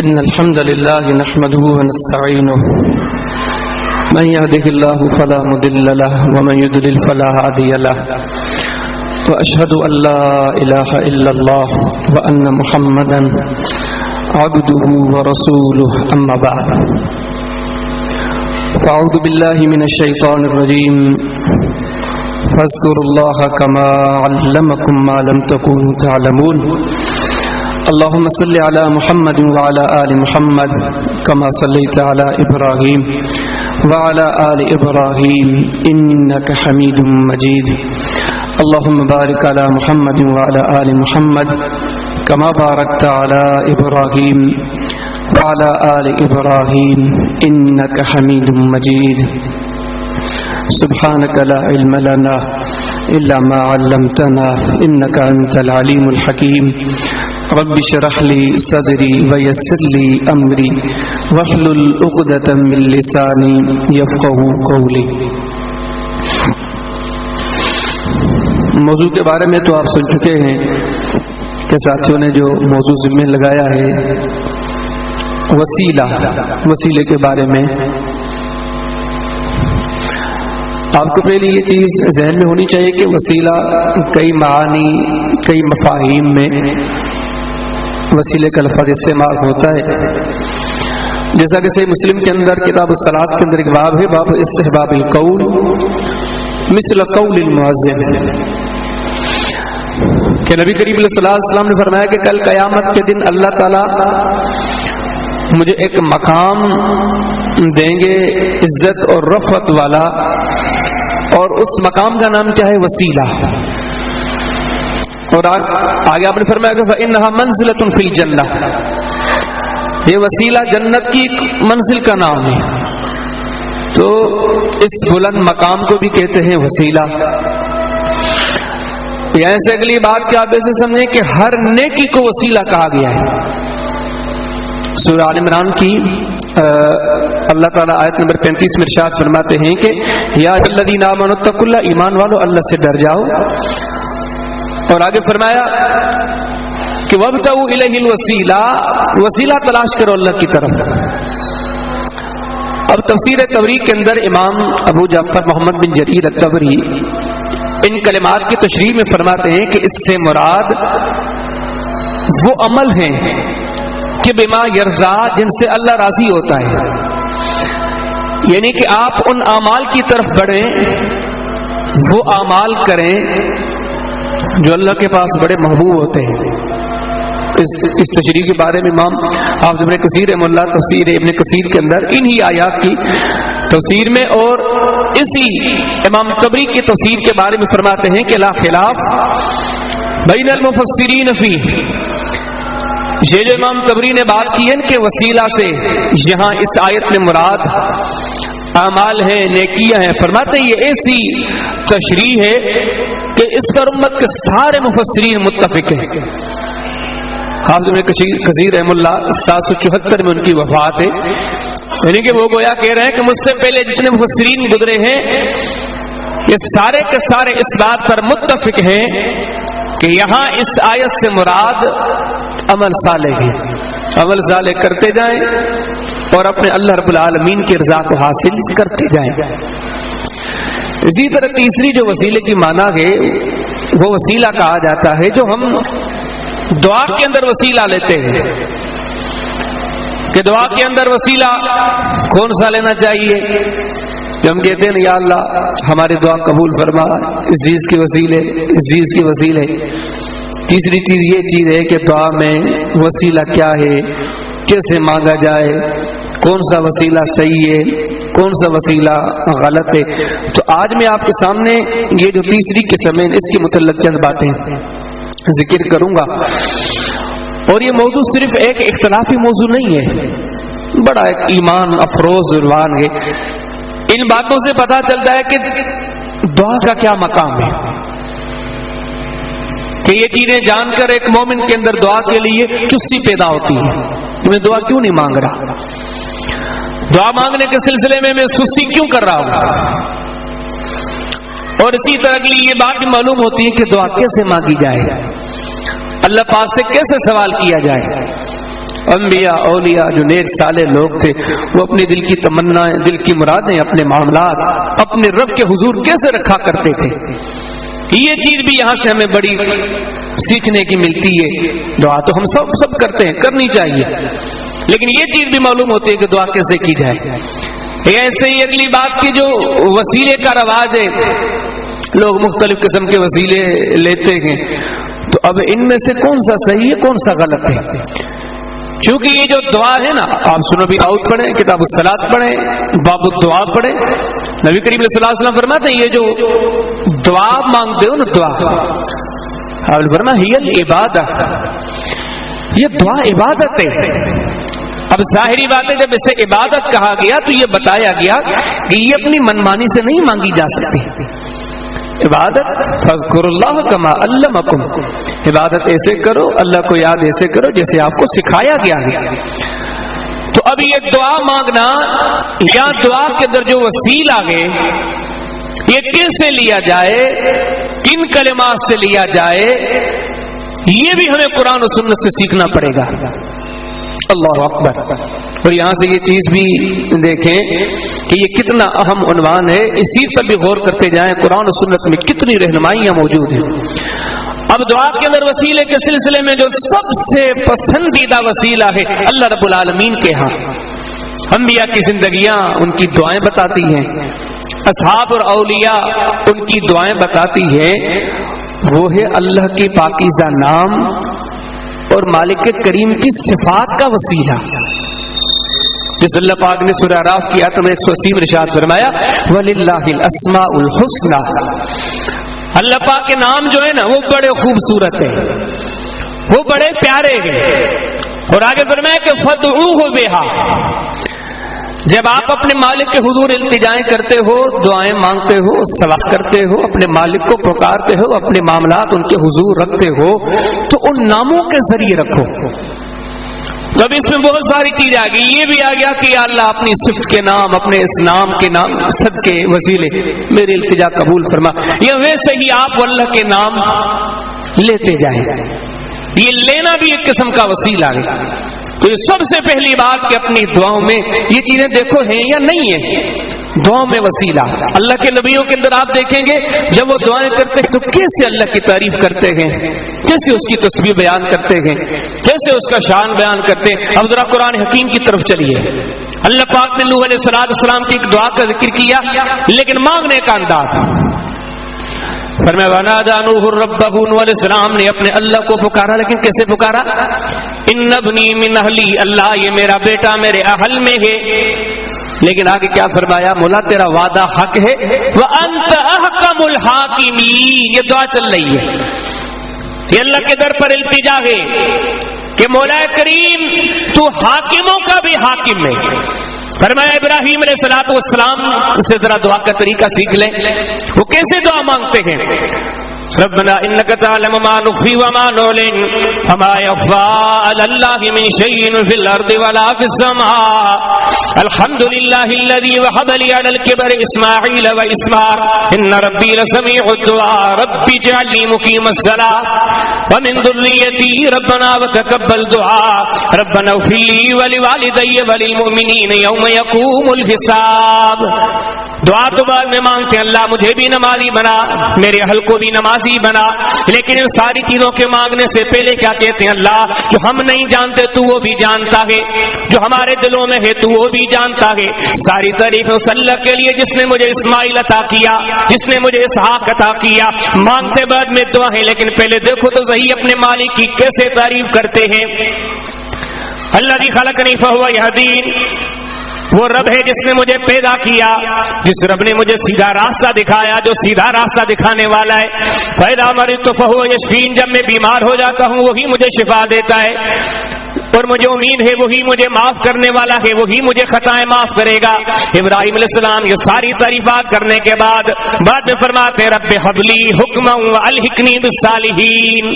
إن الحمد لله نحمده ونستعينه من يهده الله فلا مضل له ومن يضلل فلا هادي له وأشهد أن لا إله إلا الله وأن محمدا عبده ورسوله أما بعد فأعوذ بالله من الشيطان الرجيم فاذكروا الله كما علمكم ما لم تكونوا تعلمون اللهم صل على محمد وعلى آل محمد كما صليت على إبراهيم وعلى آل إبراهيم إنك حميد مجيد اللهم بارك على محمد وعلى آل محمد كما باركت على إبراهيم وعلى آل إبراهيم إنك حميد مجيد سبحانك لا علم لنا إلا ما علمتنا إنك أنت العليم الحكيم رب اشرح لي صدري ويسر لي أمري واحلل عقدة من لساني يفقهوا قولي. موضوع کے بارے میں تو آپ سن چکے ہیں کہ ساتھیوں نے جو موضوع ذمہ لگایا ہے وسیلے کے بارے میں. آپ کو پہلے یہ چیز ذہن میں ہونی چاہیے کہ وسیلہ کئی معانی کئی مفاہیم میں وسیلے کا لفظ استعمال ہوتا ہے. جیسا کہ صحیح مسلم کے اندر کتاب الصلاۃ کے اندر ایک باب ہے باب استحباب القول مثل قول المؤذن کہ نبی کریم صلی اللہ علیہ وسلم نے فرمایا کہ کل قیامت کے دن اللہ تعالی مجھے ایک مقام دیں گے عزت اور رفعت والا، اور اس مقام کا نام کیا ہے؟ وسیلہ. اور آگے آپ نے فرمایا کہ فإنها منزلۃ فی الجنہ، یہ وسیلہ جنت کی منزل کا نام ہے. تو اس بلند مقام کو بھی کہتے ہیں وسیلہ. یہاں سے اگلی بات کہ آپ ایسے سمجھیں کہ ہر نیکی کو وسیلہ کہا گیا ہے. سورہ آل عمران کی اللہ تعالیٰ آیت نمبر 35 میں ارشاد فرماتے ہیں کہ یا الذین آمنوا اتقوا اللہ، ایمان والو اللہ سے ڈر جاؤ. اور آگے فرمایا کہ وابتغوا الیہ الوسیلہ، وسیلہ تلاش کرو اللہ کی طرف. اب تفسیر طبری کے اندر امام ابو جعفر محمد بن جریر الطبری ان کلمات کی تشریح میں فرماتے ہیں کہ اس سے مراد وہ عمل ہیں کہ بما یرضا، جن سے اللہ راضی ہوتا ہے. یعنی کہ آپ ان اعمال کی طرف بڑھیں، وہ اعمال کریں جو اللہ کے پاس بڑے محبوب ہوتے ہیں. اس تشریح کے بارے میں امام حافظ ابن کثیر رحمہ اللہ تفسیر ابن کثیر کے اندر انہی آیات کی تفسیر میں اور اسی امام طبری کی تفسیر کے بارے میں فرماتے ہیں کہ لا خلاف بین المفسرین فی، یہ جو امام طبری نے بات کی ہے کہ وسیلہ سے یہاں اس آیت میں مراد اعمال ہیں، نیکیاں ہیں. فرماتے ہیں یہ ایسی تشریح ہے کہ اس پر امت کے سارے مفسرین متفق ہیں. حافظ ابن کثیر رحمہ اللہ 774 میں ان کی وفات ہے. یعنی کہ وہ گویا کہہ رہے ہیں کہ مجھ سے پہلے جتنے مفسرین گزرے ہیں یہ سارے کے سارے اس بات پر متفق ہیں کہ یہاں اس آیت سے مراد عمل صالح ہے. عمل صالح کرتے جائیں اور اپنے اللہ رب العالمین کی رضا کو حاصل کرتے جائیں. اسی طرح تیسری جو وسیلے کی معنی ہے وہ وسیلہ کہا جاتا ہے جو ہم دعا کے اندر وسیلہ لیتے ہیں. کہ دعا کے اندر وسیلہ کون سا لینا چاہیے؟ کہ ہم کہتے ہیں یا اللہ ہماری دعا قبول فرما، اس چیز کی وسیلے، اس چیز کی وسیلے. تیسری چیز یہ چیز ہے کہ دعا میں وسیلہ کیا ہے، کیسے مانگا جائے، کون سا وسیلہ صحیح ہے، کون سا وسیلہ غلط ہے. تو آج میں آپ کے سامنے یہ جو تیسری قسم ہے اس کے متعلق چند باتیں ذکر کروں گا. اور یہ موضوع صرف ایک اختلافی موضوع نہیں ہے، بڑا ایک ایمان افروز عنوان ہے. ان باتوں سے پتہ چلتا ہے کہ دعا کا کیا مقام ہے، کہ یہ چیزیں جان کر ایک مومن کے اندر دعا کے لیے چستی پیدا ہوتی ہے کہ میں دعا کیوں نہیں مانگ رہا، دعا مانگنے کے سلسلے میں سستی کیوں کر رہا ہوں. اور اسی طرح کے لیے یہ بات بھی معلوم ہوتی ہے کہ دعا کیسے مانگی جائے، اللہ پاک سے کیسے سوال کیا جائے. انبیاء اولیاء جو نیک صالح لوگ تھے وہ اپنے دل کی تمنائیں، دل کی مرادیں، اپنے معاملات اپنے رب کے حضور کیسے رکھا کرتے تھے. یہ چیز بھی یہاں سے ہمیں بڑی سیکھنے کی ملتی ہے. دعا تو ہم سب کرتے ہیں، کرنی چاہیے، لیکن یہ چیز بھی معلوم ہوتی ہے کہ دعا کیسے کی جائے. ایسے ہی اگلی بات کی جو وسیلے کا رواج ہے، لوگ مختلف قسم کے وسیلے لیتے ہیں، تو اب ان میں سے کون سا صحیح ہے کون سا غلط ہے؟ چونکہ یہ جو دعا ہے نا، آپ سنو بھی داؤد پڑھیں، کتاب الصلاۃ پڑھیں، باب الدعا پڑھیں. نبی کریم صلی اللہ علیہ وسلم فرماتے ہیں یہ جو دعا مانگتے ہو نا، دعا آپ فرمایا ہی العبادہ، یہ دعا عبادت ہے. اب ظاہری بات ہے جب اسے عبادت کہا گیا تو یہ بتایا گیا کہ یہ اپنی منمانی سے نہیں مانگی جا سکتی. عبادت فذکر اللہ کما علمکم، عبادت ایسے کرو، اللہ کو یاد ایسے کرو جیسے آپ کو سکھایا گیا ہے. تو اب یہ دعا مانگنا یا دعا کے اندر جو وسیلہ ہے یہ کیسے لیا جائے، کن کلمات سے لیا جائے، یہ بھی ہمیں قرآن و سنت سے سیکھنا پڑے گا. اللہ اکبر. اور یہاں سے یہ چیز بھی دیکھیں کہ یہ کتنا اہم عنوان ہے، اس چیز پر بھی غور کرتے جائیں قرآن و سنت میں کتنی رہنمائیاں موجود ہیں. اب دعا کے اندر وسیلے کے سلسلے میں جو سب سے پسندیدہ وسیلہ ہے اللہ رب العالمین کے ہاں، انبیاء کی زندگیاں ان کی دعائیں بتاتی ہیں، اصحاب اور اولیاء ان کی دعائیں بتاتی ہیں، وہ ہے اللہ کے پاکیزہ نام اور مالک کریم کی صفات کا وسیلہ. جس اللہ پاک نے سورہ اعراف کی آیت نمبر 180 میں ارشاد فرمایا وَلِلَّهِ الْأَسْمَاءُ الْحُسْنَى، اللہ پاک کے نام جو ہے نا وہ بڑے خوبصورت ہیں، وہ بڑے پیارے ہیں. اور آگے فرمایا کہ فَادْعُوهُ بِهَا، جب آپ اپنے مالک کے حضور التجائیں کرتے ہو، دعائیں مانگتے ہو، سوال کرتے ہو، اپنے مالک کو پکارتے ہو، اپنے معاملات ان کے حضور رکھتے ہو، تو ان ناموں کے ذریعے رکھو. تو اب اس میں بہت ساری چیز آ گئی. یہ بھی آ گیا کہ یا اللہ اپنی صفت کے نام، اپنے اس نام کے نام صدقے وسیلے میری التجا قبول فرما، یا ویسے ہی آپ اللہ کے نام لیتے جائیں. یہ لینا بھی ایک قسم کا وسیلہ ہے. تو یہ سب سے پہلی بات کہ اپنی دعاؤں میں یہ چیزیں دیکھو ہیں یا نہیں ہیں. دعاؤں میں وسیلہ، اللہ کے نبیوں کے اندر آپ دیکھیں گے جب وہ دعائیں کرتے ہیں تو کیسے اللہ کی تعریف کرتے ہیں، کیسے اس کی تسبیح بیان کرتے ہیں، کیسے اس کا شان بیان کرتے ہیں. اب ذرا قرآن حکیم کی طرف چلیے. اللہ پاک نے نوح علیہ السلام کی ایک دعا کا ذکر کیا، لیکن مانگنے کا انداز فرمایا وَنَادَى نُوحٌ رَبَّهُ، نوح علیہ السلام نے اپنے اللہ کو پکارا، لیکن کیسے پکارا؟ اِنَّ ابْنِي مِنْ أَهْلِي، اللہ یہ میرا بیٹا میرے اہل میں ہے. لیکن آگے کیا فرمایا؟ مولا تیرا وعدہ حق ہے، وَأَنْتَ أَحْكَمُ الْحَاكِمِينَ. یہ دعا چل رہی ہے، یہ اللہ کے در پر التجا ہے کہ مولا کریم تو حاکموں کا بھی حاکم ہے. فرمایا ابراہیم علیہ السلام سے ذرا دعا کا طریقہ سیکھ لیں. وہ کیسے دعا مانگتے ہیں؟ ربنا انك تعلم ما نخفي وما نعلن وما يخفى على الله من شيء في الارض ولا في السماء الحمد لله الذي وهب لي على الكبر اسماعيل واسحاق ان ربي لسميع الدعاء رب اجعلني مقيم الصلاة ومن ذريتي ربنا وتقبل دعاء ربنا اغفر لي ولوالدي وللمؤمنين يوم يقوم الحساب. دعا تو بعد میں مانگتے ہیں اللہ مجھے بھی نمازی بنا، میرے اہل کو بھی نمازی بنا. لیکن ان ساری چیزوں کے مانگنے سے پہلے کیا کہتے ہیں؟ اللہ جو ہم نہیں جانتے تو وہ بھی جانتا ہے، جو ہمارے دلوں میں ہے تو وہ بھی جانتا ہے. ساری تعریف اس اللہ کے لیے جس نے مجھے اسماعیل عطا کیا، جس نے مجھے اسحاق عطا کیا. مانگتے بعد میں دعا ہے، لیکن پہلے دیکھو تو صحیح اپنے مالک کی کیسے تعریف کرتے ہیں. الذی خلقنی فہو یہدین، وہ رب ہے جس نے مجھے پیدا کیا، جس رب نے مجھے سیدھا راستہ دکھایا، جو سیدھا راستہ دکھانے والا ہے. فَإِذَا مَرِضْتُ فَهُوَ يَشْفِينِ، جب میں بیمار ہو جاتا ہوں وہی مجھے شفا دیتا ہے. اور مجھے امید ہے وہی مجھے معاف کرنے والا ہے، وہی مجھے خطائیں معاف کرے گا. ابراہیم علیہ السلام یہ ساری تعریفات کرنے کے بعد میں فرماتے رب حبلی حکما والحقنی بالصالحین،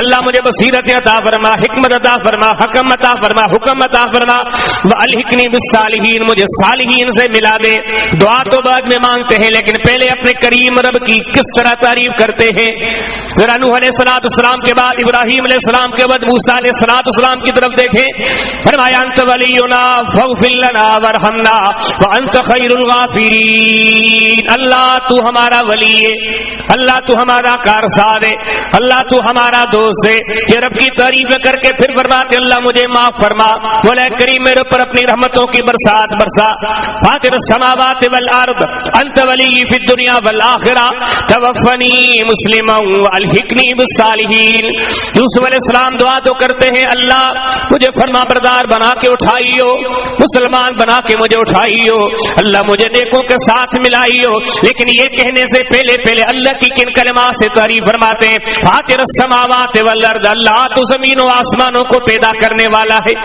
اللہ مجھے بصیرت عطا فرما، حکمت عطا فرما، حکم عطا فرما، حکم عطا فرما، والحقنی بالصالحین، مجھے صالحین سے ملا دے. دعا تو بعد میں مانگتے ہیں، لیکن پہلے اپنے کریم رب کی کس طرح تعریف کرتے ہیں. ذرا نوح علیہ السلام کے بعد ابراہیم علیہ السلام کے بعد موسیٰ علیہ السلام کی طرف طرف دیکھیں، فرمایا انت ولینا فاغفر لنا وارحمنا وانت خیر الغافرین، اللہ تو ہمارا ولی ہے، اللہ تو ہمارا کارساز ہے، اللہ تو ہمارا دوست ہے۔ یہ رب کی تعریف کر کے پھر فرماتے اللہ مجھے معاف فرما، مولا کریم میرے اوپر اپنی رحمتوں کی برسات برسا۔ فاطر السماوات والارض انت ولی فی الدنیا والآخرہ توفنی مسلما والحقنی بالصالحین۔ یوسف علیہ السلام دعا تو کرتے ہیں اللہ مجھے فرما بردار بنا کے اٹھائیو، مسلمان بنا کے مجھے اٹھائیو، اللہ مجھے نیکوں کے ساتھ ملائیو، لیکن یہ کہنے سے پہلے اللہ کی کن کلمات سے تعریف فرماتے ہیں؟ فاطر السماوات والارض، اللہ تو زمین و آسمانوں کو پیدا کرنے والا ہے،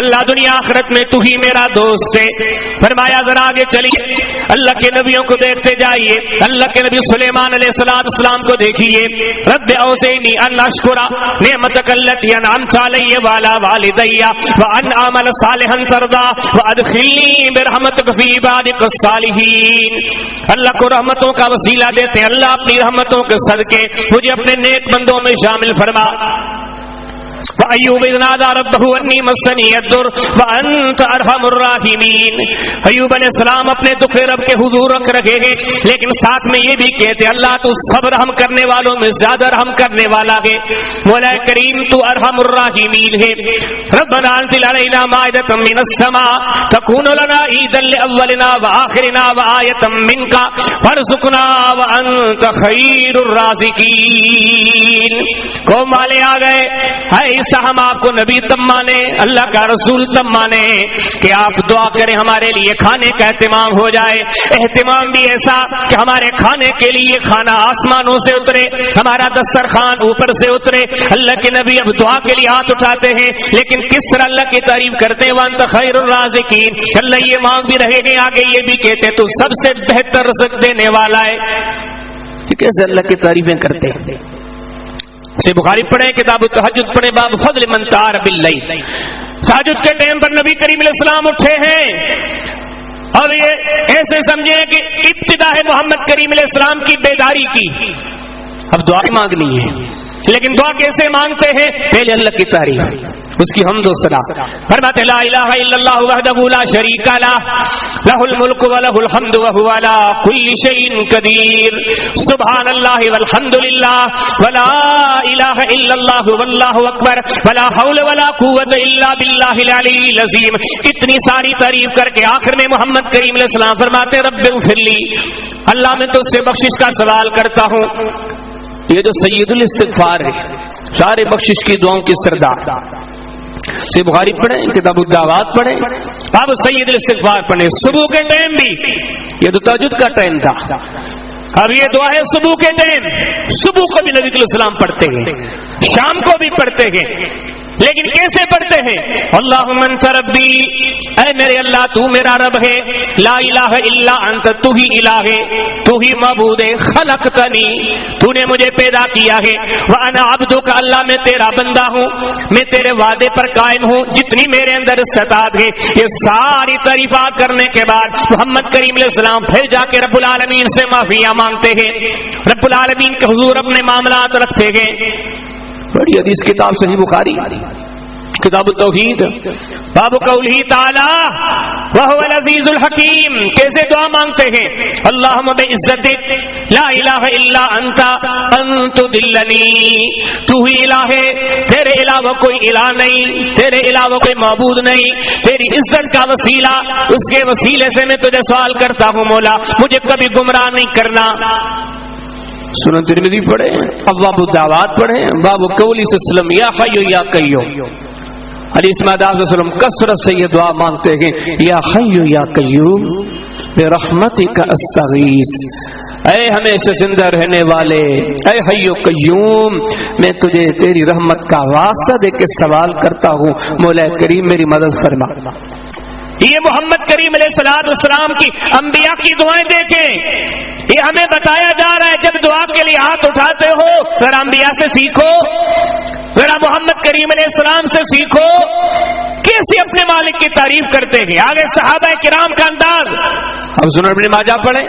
اللہ دنیا آخرت میں تو ہی میرا دوست ہے۔ فرمایا ذرا آگے چلیے، اللہ کے نبیوں کو دیکھتے جائیے، اللہ کے نبی سلیمان علیہ السلام کو دیکھیے، رب اوزعنی ان اشکر نعمتک التی انعمت علی وعلی والدی وان اعمل صالحا ترضی وادخلنی برحمتک فی عبادک الصالحین۔ اللہ کو رحمتوں کا وسیلہ دیتے ہیں، اللہ اپنی رحمتوں کے صدقے مجھے اپنے نیک بندوں میں شامل فرما۔ وَأَيُّوبَ إِذْ نَادَىٰ رَبَّهُ أَنِّي مَسَّنِيَ الضُّرُّ وَأَنتَ أَرْحَمُ الرَّاحِمِينَ۔ ایوب علیہ السلام اپنے دکھ رب کے حضور رکھ رکھے گے، لیکن ساتھ میں یہ بھی کہتے اللہ تو سب رحم کرنے والوں میں زیادہ رحم کرنے والا ہے، مولا کریم تو ارحم الراحمین ہے۔ ربنا انزل علینا مائدۃ من السماء تکون لنا عیدا لاولنا وآخرنا وآیۃ منک وارزقنا وانت خیر الرازقین۔ قوم والے آ گئے، ایسا ہم آپ کو نبی تب مانے، اللہ کا رسول تب مانے کہ آپ دعا کریں ہمارے لیے کھانے کا اہتمام ہو جائے، اہتمام بھی ایسا کہ ہمارے کھانے کے لیے کھانا آسمانوں سے اترے، ہمارا دسترخوان اوپر سے اترے۔ اللہ کے نبی اب دعا کے لیے ہاتھ اٹھاتے ہیں، لیکن کس طرح اللہ کی تعریف کرتے ہیں؟ وانت خیر الرازقین، اللہ یہ مانگ بھی رہے گے، آگے یہ بھی کہتے تو سب سے بہتر رزق دینے والا ہے۔ کیسے اللہ کی تعریفیں کرتے ہیں؟ سے بخاری پڑھیں، کتاب التہجد پڑھیں، باب فضل من تعار باللیل۔ تہجد کے ٹائم پر نبی کریم علیہ السلام اٹھے ہیں اور یہ ایسے سمجھیں کہ ابتدا ہے محمد کریم علیہ السلام کی بیداری کی، اب دعا مانگنی ہے، لیکن دعا کیسے مانگتے ہیں؟ پہلے اللہ کی تعریف، اس کی حمد و ثنا، فرماتے لا الہ الا اللہ وحدہ لا شریک لہ لہ الملک ولہ الحمد وہو علی کل شیء قدیر، سبحان اللہ والحمد للہ ولا الہ الا اللہ واللہ اکبر ولا حول ولا قوت الا باللہ العلی العظیم۔ اتنی ساری تعریف کر کے آخر میں محمد کریم علیہ السلام فرماتے رب اغفر لی، اللہ میں تجھ سے بخشش کا سوال کرتا ہوں۔ یہ جو سید الاستغفار ہے، سارے بخشش کی دعاؤں کی سردار، سے بخاری پڑھیں، کتاب الدعوات پڑھیں، باب سید الاستغفار پڑھیں۔ صبح کے ٹائم بھی، یہ تو تہجد کا ٹائم تھا، اب یہ دعا ہے صبح کے ٹائم، صبح کو بھی نبی علیہ السلام پڑھتے ہیں، شام کو بھی پڑھتے ہیں، لیکن کیسے پڑھتے ہیں؟ اللہم انت ربی، اے میرے اللہ تو میرا رب ہے، لا الہ الا انت، تو ہی الہ ہے، تو ہی معبود ہے، خلقتنی، تو نے مجھے پیدا کیا ہے، وانا عبدک، اللہ میں تیرا بندہ ہوں، میں تیرے وعدے پر قائم ہوں، جتنی میرے اندر استطاعت ہے۔ یہ ساری تعریفات کرنے کے بعد محمد کریم علیہ السلام پھر جا کے رب العالمین سے معافیاں مانگتے ہیں، رب العالمین کے حضور اپنے معاملات رکھتے ہیں۔ بڑی حدیث کتاب صحیح بخاری، کتاب التوحید، باب قولہ تعالی وہو العزیز الحکیم، کیسے دعا مانگتے ہیں؟ اللہم بعزتک لا الہ الا انت ان تضلنی، تو ہی الہ ہے، تیرے علاوہ کوئی الہ نہیں، تیرے علاوہ کوئی معبود نہیں، تیری عزت کا وسیلہ، اس کے وسیلے سے میں تجھے سوال کرتا ہوں مولا مجھے کبھی گمراہ نہیں کرنا۔ سنن ترمذی پڑھیں، ابواب الدعوات پڑھیں، باب قولی صلی اللہ علیہ وسلم یا حی یا قیوم، حدیث میں آداب صلی اللہ علیہ وسلم کثرت سے یہ دعا مانگتے ہیں، یا حی یا قیوم برحمتک استغیث، اے ہمیشہ زندہ رہنے والے، اے حی و قیوم میں تجھے تیری رحمت کا واسطہ دے کے سوال کرتا ہوں، مولا کریم میری مدد فرما۔ یہ محمد کریم علیہ السلام کی انبیاء کی دعائیں دیکھیں، یہ ہمیں بتایا جا رہا ہے جب دعا کے لیے ہاتھ اٹھاتے ہو ذرا انبیاء سے سیکھو، ذرا محمد کریم علیہ السلام سے سیکھو کیسے اپنے مالک کی تعریف کرتے ہیں۔ آگے صحابہ کرام کا انداز، اب سنن ابن ماجہ پڑھیں،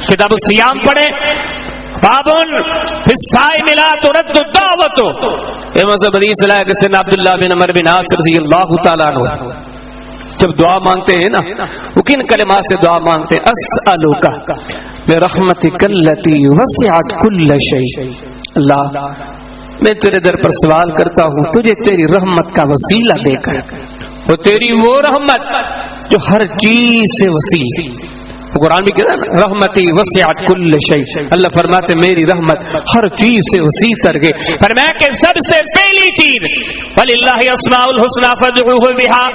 کتاب الصیام پڑھیں، بابن فی الصائم لا ترد الدعوت. یہ مذہب حدیث ہے کہ سیدنا عبداللہ بن عمر بن عاص رضی اللہ تعالیٰ عنہ جب دعا مانگتے ہیں نا وہ کن کلمات سے دعا مانگتے ہیں؟ اسألوکا برحمتک التی وسعت کل شیء. اللہ میں تیرے در پر سوال کرتا ہوں تجھے تیری رحمت کا وسیلہ دے کر، وہ تیری وہ رحمت جو ہر چیز سے وسیع. قرآن بھی کہتا ہے نا رحمتی وسعت کل شیء. اللہ فرماتے میری رحمت ہر چیز سے وسیع کر گئے. فرمایا کہ سب سے پہلی چیز وَلِلَّهِ أَسْمَاءُ الْحُسْنَى فَادْعُوهُ بِهَا.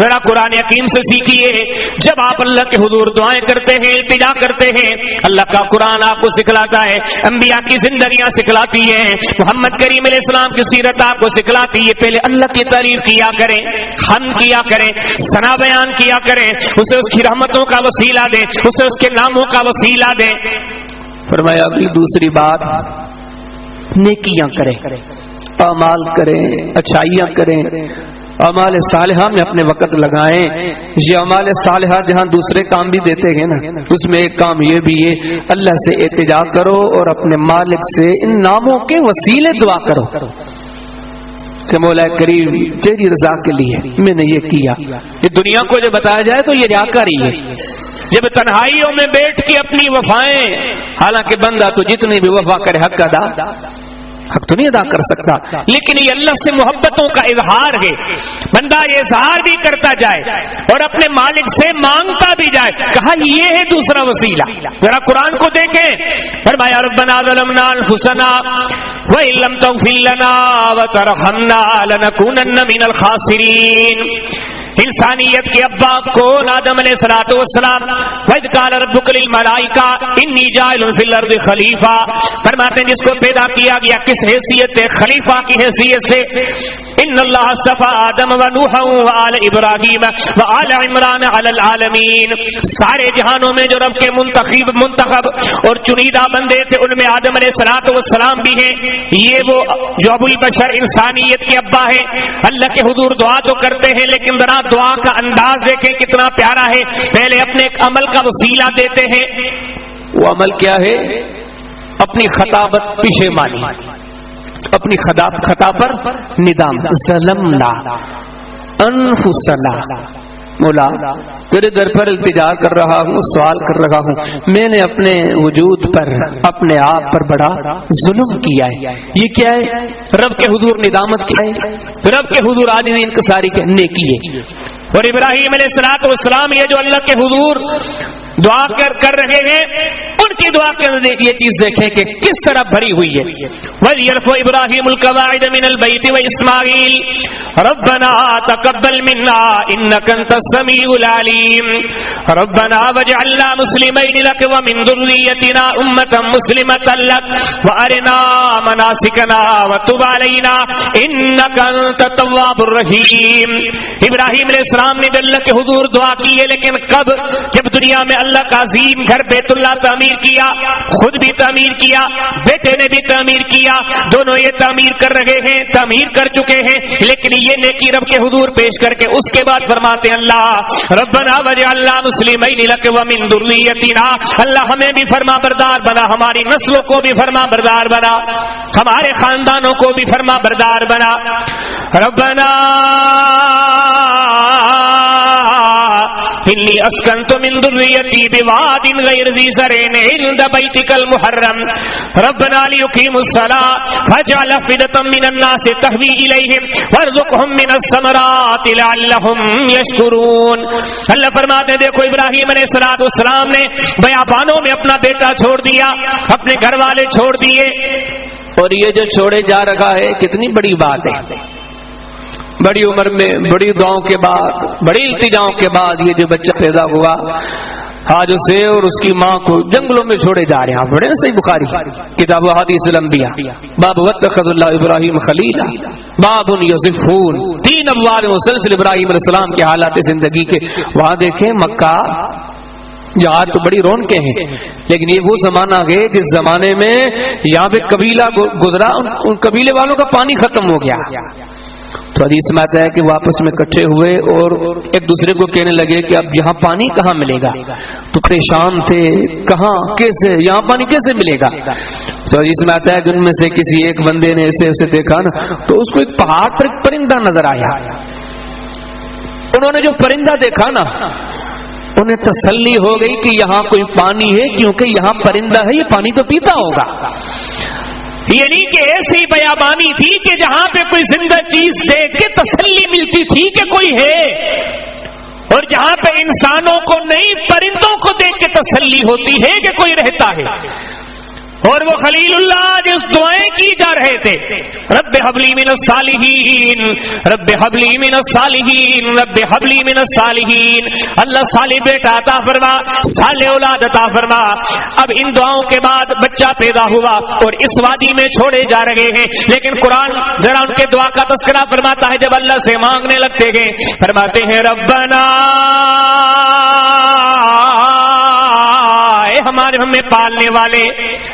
میرا قرآن حکیم سے سیکھیے جب آپ اللہ کے حضور دعائیں کرتے ہیں التجا کرتے ہیں اللہ کا قرآن آپ کو سکھلاتا ہے، انبیاء کی زندگیاں سکھلاتی ہیں، محمد کریم علیہ السلام کی سیرت آپ کو سکھلاتی ہے. پہلے اللہ کی تعریف کیا کریں، حمد کیا کریں، ثنا بیان کیا کریں، اسے اس کی رحمتوں کا وسیلہ دیں، اسے اس کے ناموں کا وسیلہ دیں. فرمایا اگلی دوسری بات نیکیاں کریں، اعمال کریں، اچھائیاں کریں، اعمال صالحہ میں اپنے وقت لگائیں. یہ اعمال صالحہ جہاں دوسرے کام بھی دیتے ہیں نا اس میں ایک کام یہ بھی ہے اللہ سے التجا کرو اور اپنے مالک سے ان ناموں کے وسیلے دعا کرو کہ مولا کریم تیری رضا کے لیے میں نے یہ کیا. یہ دنیا کو جو بتایا جائے تو یہ ریاکاری ہے. جب تنہائیوں میں بیٹھ کے اپنی وفائیں، حالانکہ بندہ تو جتنی بھی وفا کرے حق تو نہیں ادا کر سکتا، لیکن یہ اللہ سے محبتوں کا اظہار ہے. بندہ یہ اظہار بھی کرتا جائے اور اپنے مالک سے مانگتا بھی جائے. کہا یہ ہے دوسرا وسیلہ. ذرا قرآن کو دیکھیں، فرمایا ربنا ظلمنا انفسنا وان لم تغفر لنا وترحمنا لنكونن من الخاسرین. انسانیت کے ابا کون؟ آدم علیہ الصلوۃ والسلام. وَإِذْ قَالَ رَبُّكَ لِلْمَلَائِكَةِ إِنِّي جَاعِلٌ فِي الْأَرْضِ خَلِيفَةً. فرماتے ہیں جس کو پیدا کیا گیا کس حیثیت سے؟ خلیفہ کی حیثیت سے. ان اللہ اصطفى آدم ونوحا وآل ابراہیم وآل عمران علی العالمین. سارے جہانوں میں جو رب کے منتخب اور چنیدہ بندے تھے ان میں آدم علیہ الصلوۃ والسلام بھی ہیں. یہ وہ جو ابو البشر انسانیت کے ابا ہیں. اللہ کے حضور دعا تو کرتے ہیں لیکن ذرا دعا کا انداز دیکھیں کتنا پیارا ہے. پہلے اپنے ایک عمل کا وسیلہ دیتے ہیں. وہ عمل کیا ہے؟ اپنی خطابت پشیمانی، اپنی خطا پر ندام. ظلمنا انفسنا. مولا تیرے در پر التجا کر رہا ہوں، سوال کر رہا ہوں، میں نے اپنے وجود پر اپنے آپ پر بڑا ظلم کیا ہے. یہ کیا ہے؟ رب کے حضور ندامت کیا ہے، رب کے حضور عاجزی انکساری کے نیکی ہے. اور ابراہیم علیہ الصلوۃ والسلام یہ جو اللہ کے حضور دعا کر رہے ہیں ان کی دعا کے اندر یہ چیز دیکھیں کہ کس طرح بھری ہوئی ہے. وَإِذْ يَرْفَعُ إِبْرَاهِيمُ الْقَوَاعِدَ مِنَ الْبَيْتِ وَإِسْمَاعِيلُ رَبَّنَا تَقَبَّلْ مِنَّا إِنَّكَ أَنْتَ السَّمِيعُ الْعَلِيمُ رَبَّنَا وَاجْعَلْنَا مُسْلِمَيْنِ لَكَ وَمِنْ ذُرِّيَّتِنَا أُمَّةً مُسْلِمَةً لَكَ وَأَرِنَا مَنَاسِكَنَا وَتُبْ عَلَيْنَا إِنَّكَ أَنْتَ التَّوَّابُ الرَّحِيمُ. ابراہیم علیہ السلام نے بھی اللہ کے حضور دعا کی ہے لیکن کب؟ جب دنیا میں اللہ کا عظیم گھر بیت اللہ تعمیر کیا، خود بھی تعمیر کیا، بیٹے نے بھی تعمیر کیا، دونوں یہ تعمیر کر رہے ہیں، تعمیر کر چکے ہیں، لیکن یہ نیکی رب کے حضور پیش کر کے اس کے بعد فرماتے ہیں اللہ ربنا وجعلنا مسلمین لک ومن ذریتنا. اللہ ہمیں بھی فرما بردار بنا، ہماری نسلوں کو بھی فرما بردار بنا، ہمارے خاندانوں کو بھی فرما بردار بنا. ربنا انی اسکنت من ذریتی بواد غیر ذی زرع عند بیتک المحرم ربنا لیقیموا الصلاة فاجعل افئدة من الناس تهوی الیہم وارزقهم من الثمرات لعلهم یشکرون. اللہ فرماتے دیکھو ابراہیم علیہ السلام نے بیابانوں میں اپنا بیٹا چھوڑ دیا، اپنے گھر والے چھوڑ دیے، اور یہ جو چھوڑے جا رہا ہے کتنی بڑی بات ہے. بڑی عمر میں بڑی دعاؤں کے بعد بڑی التجاؤں کے بعد یہ جو بچہ پیدا ہوا آج اسے اور اس کی ماں کو جنگلوں میں چھوڑے جا رہے ہیں. پڑھیں صحیح بخاری کتاب احادیث الانبیاء باب واتخذ اللہ ابراہیم خلیلا باب یصفون. 3 ابواب مسلسل ابراہیم علیہ السلام کے حالات زندگی کے. وہاں دیکھیں مکہ جہاں تو بڑی رونقیں ہیں لیکن یہ وہ زمانہ ہے جس زمانے میں یہاں پہ قبیلہ گزرا، ان قبیلے والوں کا پانی ختم ہو گیا. تو حدیث میں آتا ہے کہ وہ آپس میں اکٹھے ہوئے اور ایک دوسرے کو کہنے لگے کہ اب یہاں پانی کہاں ملے گا. تو پریشان تھے, کہاں, کیسے, یہاں پانی کیسے ملے گا. تو حدیث میں آتا ہے کہ ان میں سے کسی ایک بندے نے ایسے اسے دیکھا نا, تو اس کو ایک پہاڑ پر ایک پرندہ نظر آیا. انہوں نے جو پرندہ دیکھا نا, انہیں تسلی ہو گئی کہ یہاں کوئی پانی ہے, کیونکہ یہاں پرندہ ہے, یہ پانی تو پیتا ہوگا. یعنی کہ ایسی بیابانی تھی کہ جہاں پہ کوئی زندہ چیز دیکھ کے تسلی ملتی تھی کہ کوئی ہے, اور جہاں پہ انسانوں کو نہیں پرندوں کو دیکھ کے تسلی ہوتی ہے کہ کوئی رہتا ہے. اور وہ خلیل اللہ جس دعائیں کی جا رہے تھے, رب حبلی من الصالحین, رب حبلی من الصالحین, رب حبلی من الصالحین, اللہ صالح بیٹا عطا فرما, صالح اولاد عطا فرما. اب ان دعاؤں کے بعد بچہ پیدا ہوا اور اس وادی میں چھوڑے جا رہے ہیں, لیکن قرآن ذرا ان کے دعا کا تذکرہ فرماتا ہے. جب اللہ سے مانگنے لگتے ہیں فرماتے ہیں ربنا, اے ہمارے ہمیں پالنے والے,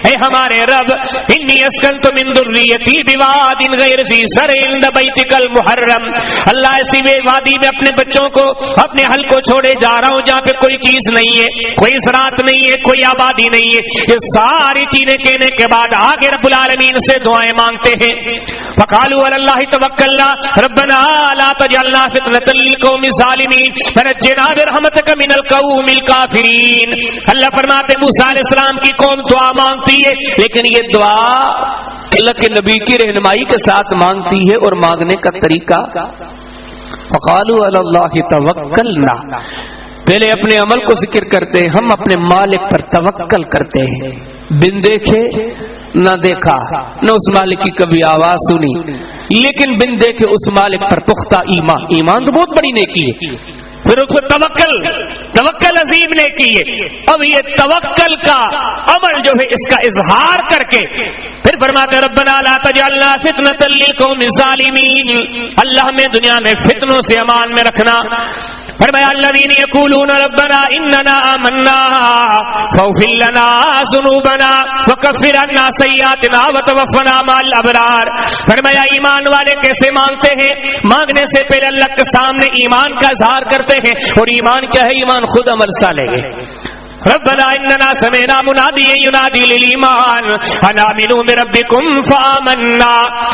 اے ہمارے رب, انی اسکنت من ذریتی بواد غیر ذی زرع عند بیتک المحرم, اللہ ایسی وادی میں اپنے بچوں کو, اپنے اہل کو چھوڑے جا رہا ہوں جہاں پہ کوئی چیز نہیں ہے, کوئی زراعت نہیں ہے, کوئی آبادی نہیں ہے. یہ ساری چیزیں کہنے کے بعد آگے رب العالمین سے دعائیں مانگتے ہیں. فقالوا علی اللہ توکلنا ربنا لا تجعلنا فتنة للقوم الظالمین ونجنا برحمتک من القوم الکافرین. اللہ فرماتے موسیٰ علیہ السلام کی قوم دعا مانگتی ہے, لیکن یہ دعا اللہ کے نبی کی رہنمائی کے ساتھ مانگتی ہے, اور مانگنے کا طریقہ فقالوا علی اللہ توکلنا, پہلے اپنے عمل کو ذکر کرتے ہیں, ہم اپنے مالک پر توکل کرتے ہیں, بن دیکھے نہ دیکھا, نہ اس مالک کی کبھی آواز سنی, لیکن بن دیکھے اس مالک پر پختہ ایمان. ایمان تو بہت بڑی نیکی ہے, پھر اس کو توکل عظیم نے کی ہے. اب یہ توکل کا عمل جو ہے اس کا اظہار کر کے پھر فرماتے ربنا لا تجعلنا فتنة للقوم الظالمین, اللہ ہمیں دنیا میں فتنوں سے امان میں رکھنا. فرمایا الذین یقولون ربنا اننا آمنا فاغفر لنا ذنوبنا وکفر عنا سیئاتنا وتوفنا مع الابرار. فرمایا ایمان والے کیسے مانگتے ہیں, مانگنے سے پہلے اللہ کے سامنے ایمان کا اظہار کرتے ہیں, اور ایمان کیا ہے, ایمان خود عمل صالح ہے. ربنا اننا سمعنا منادیا ینادی للایمان ان آمنوا بربکم فآمنا.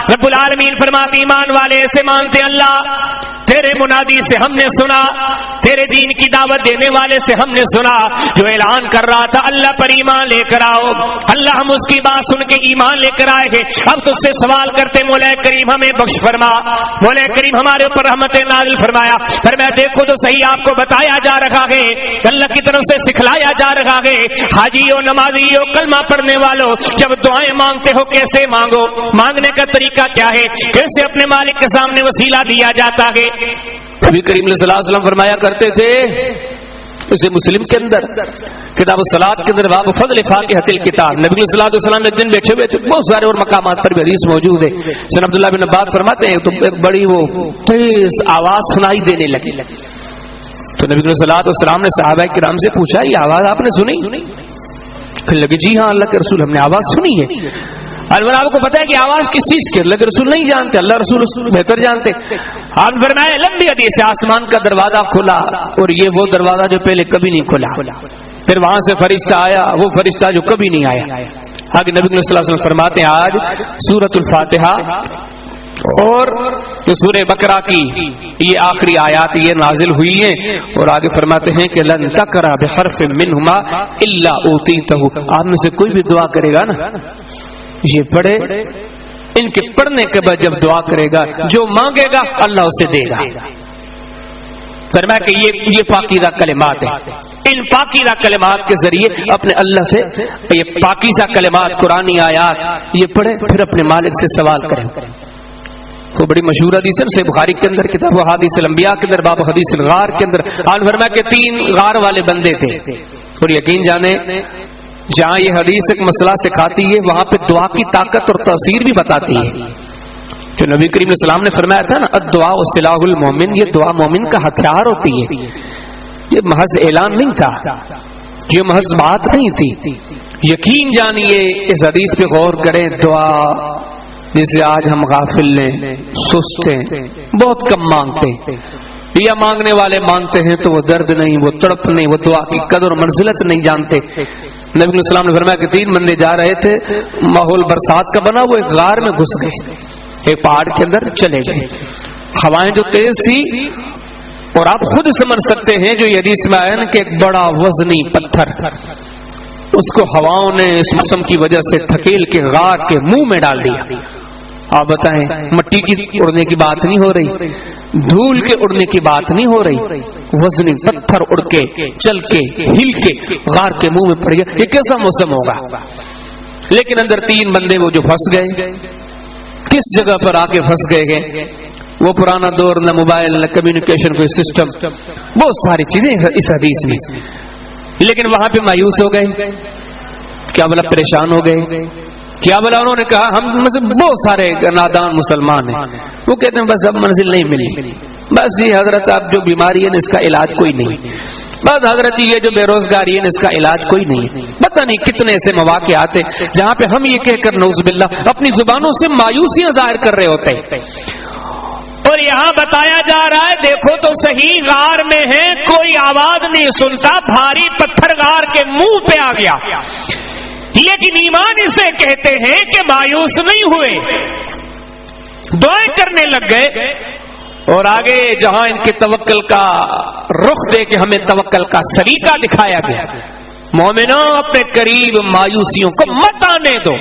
رب العالمین فرماتے ایمان والے ایسے مانگتے اللہ, تیرے منادی سے ہم نے سنا, تیرے دین کی دعوت دینے والے سے ہم نے سنا جو اعلان کر رہا تھا اللہ پر ایمان لے کر آؤ. اللہ ہم اس کی بات سن کے ایمان لے کر آئے ہیں. اب تجھ سے سوال کرتے مولا کریم ہمیں بخش فرما, مولا کریم ہمارے اوپر رحمت نازل فرمایا. فرمایا دیکھو تو صحیح آپ کو بتایا جا رہا ہے, اللہ کی طرف سے سکھلایا جا رہا ہے, حاجیوں نمازیوں کلمہ پڑھنے والوں جب دعائیں مانگتے ہو کیسے مانگو, مانگنے کا طریقہ کیا ہے, کیسے اپنے مالک کے سامنے وسیلہ دیا جاتا ہے. نبی کریم صلی اللہ علیہ وسلم فرمایا کرتے تھے, اسے مسلم کے اندر کتاب الصلاۃ کے اندر باب فضل فاتحۃ الکتاب, نبی صلی اللہ علیہ وسلم ایک دن بیٹھے ہوئے تھے, بہت سارے اور مقامات پر بھی حدیث موجود ہے. سن عبداللہ بن عباس فرماتے ہیں تو ایک بڑی وہ تیز آواز سنائی دینے لگی. تو نبی صلی اللہ علیہ وسلم نے صحابہ کرام سے پوچھا یہ آواز آپ نے سنی؟ کہنے لگے جی ہاں اللہ کے رسول ہم نے آواز سنی ہے. البتہ آپ کو پتا ہے کہ آواز کس چیز کی, اللہ کے رسول نہیں جانتے, اللہ رسول بہتر جانتے. آپ فرمایا لمبی حدیث آسمان کا دروازہ کھلا, اور یہ وہ دروازہ جو پہلے کبھی نہیں کھلا. پھر وہاں سے فرشتہ آیا, وہ فرشتہ جو کبھی نہیں آیا. آگے نبی صلی اللہ علیہ وسلم فرماتے ہیں آج سورۃ الفاتحہ اور سورہ بقرہ کی یہ آخری آیات یہ نازل ہوئی ہیں, اور آگے فرماتے ہیں کہ لن تقرأ بحرف منہما الا اوتیتہ. آپ میں سے کوئی بھی دعا کرے گا نا, یہ پڑھے, ان کے پڑھنے کے بعد جب دعا کرے گا جو مانگے گا اللہ اسے دے گا. فرمایا کہ یہ پاکیزہ کلمات ہیں, ان پاکیزہ کلمات کے ذریعے اپنے اللہ سے یہ پاکیزہ کلمات قرآنی آیات یہ پڑھے, پھر اپنے مالک سے سوال کریں. وہ بڑی مشہور حدیث ہے, صحیح بخاری کے اندر کتاب احادیث الانبیاء کے اندر باب حدیث الغار کے اندر آن فرمایا کہ 3 غار والے بندے تھے, اور یقین جانے جہاں یہ حدیث ایک مسئلہ سکھاتی ہے وہاں پہ دعا کی طاقت اور تاثیر بھی بتاتی ہے. جو نبی کریم علیہ السلام نے فرمایا تھا نا الدعاء سلاح المومن, یہ دعا مومن کا ہتھیار ہوتی ہے. یہ محض اعلان نہیں تھا, یہ محض بات نہیں تھی. یقین جانیے اس حدیث پہ غور کریں, دعا جسے آج ہم غافل ہیں، سست ہیں، بہت کم مانگتے ہیں، یا مانگنے والے مانگتے ہیں تو وہ درد نہیں، وہ تڑپ نہیں، وہ دعا کی قدر و منزلت نہیں جانتے۔ نبی علیہ السلام نے فرمایا کہ 3 بندے جا رہے تھے، ماحول برسات کا بنا، وہ ایک غار میں گھس گئے، ایک پہاڑ کے اندر چلے گئے، ہوائیں جو تیز تھی، اور آپ خود سمجھ سکتے ہیں جو یہ حدیث میں آیا نا کہ ایک بڑا وزنی پتھر اس کو ہواؤں نے اس موسم کی وجہ سے تھکیل کے غار کے منہ میں ڈال دیا۔ آپ بتائیں، مٹی کی اڑنے کی بات نہیں ہو رہی، دھول کے اڑنے کی بات نہیں ہو رہی، وزنی پتھر اڑ کے چل کے ہل کے غار کے منہ میں پڑ گیا، یہ کیسا موسم ہوگا؟ لیکن اندر 3 بندے وہ جو پھنس گئے، کس جگہ پر آ کے پھنس گئے؟ وہ پرانا دور، نہ موبائل نہ کمیونیکیشن کوئی سسٹم، بہت ساری چیزیں اس حدیث میں، لیکن وہاں پہ مایوس ہو گئے، کیا بلا پریشان ہو گئے، کیا بلا انہوں نے کہا ہم میں سے بہت سارے نادان مسلمان ہیں، وہ کہتے ہیں بس اب منزل نہیں ملی، بس یہ حضرت اب جو بیماری ہے اس کا علاج کوئی نہیں، بس حضرت یہ جو بے روزگاری ہے اس کا علاج کوئی نہیں۔ پتہ نہیں کتنے ایسے مواقع آتے جہاں پہ ہم یہ کہہ کر نعوذ باللہ اپنی زبانوں سے مایوسیاں ظاہر کر رہے ہوتے ہیں، اور یہاں بتایا جا رہا ہے دیکھو تو صحیح، غار میں ہے، کوئی آواز نہیں سنتا، بھاری پتھر غار کے منہ پہ آ گیا، لیکن ایمان اسے کہتے ہیں کہ مایوس نہیں ہوئے، دعائیں کرنے لگ گئے، اور آگے جہاں ان کے توکل کا رخ دے کے ہمیں توکل کا سلیقہ دکھایا گیا، مومنوں اپنے قریب مایوسیوں کو مت آنے دو،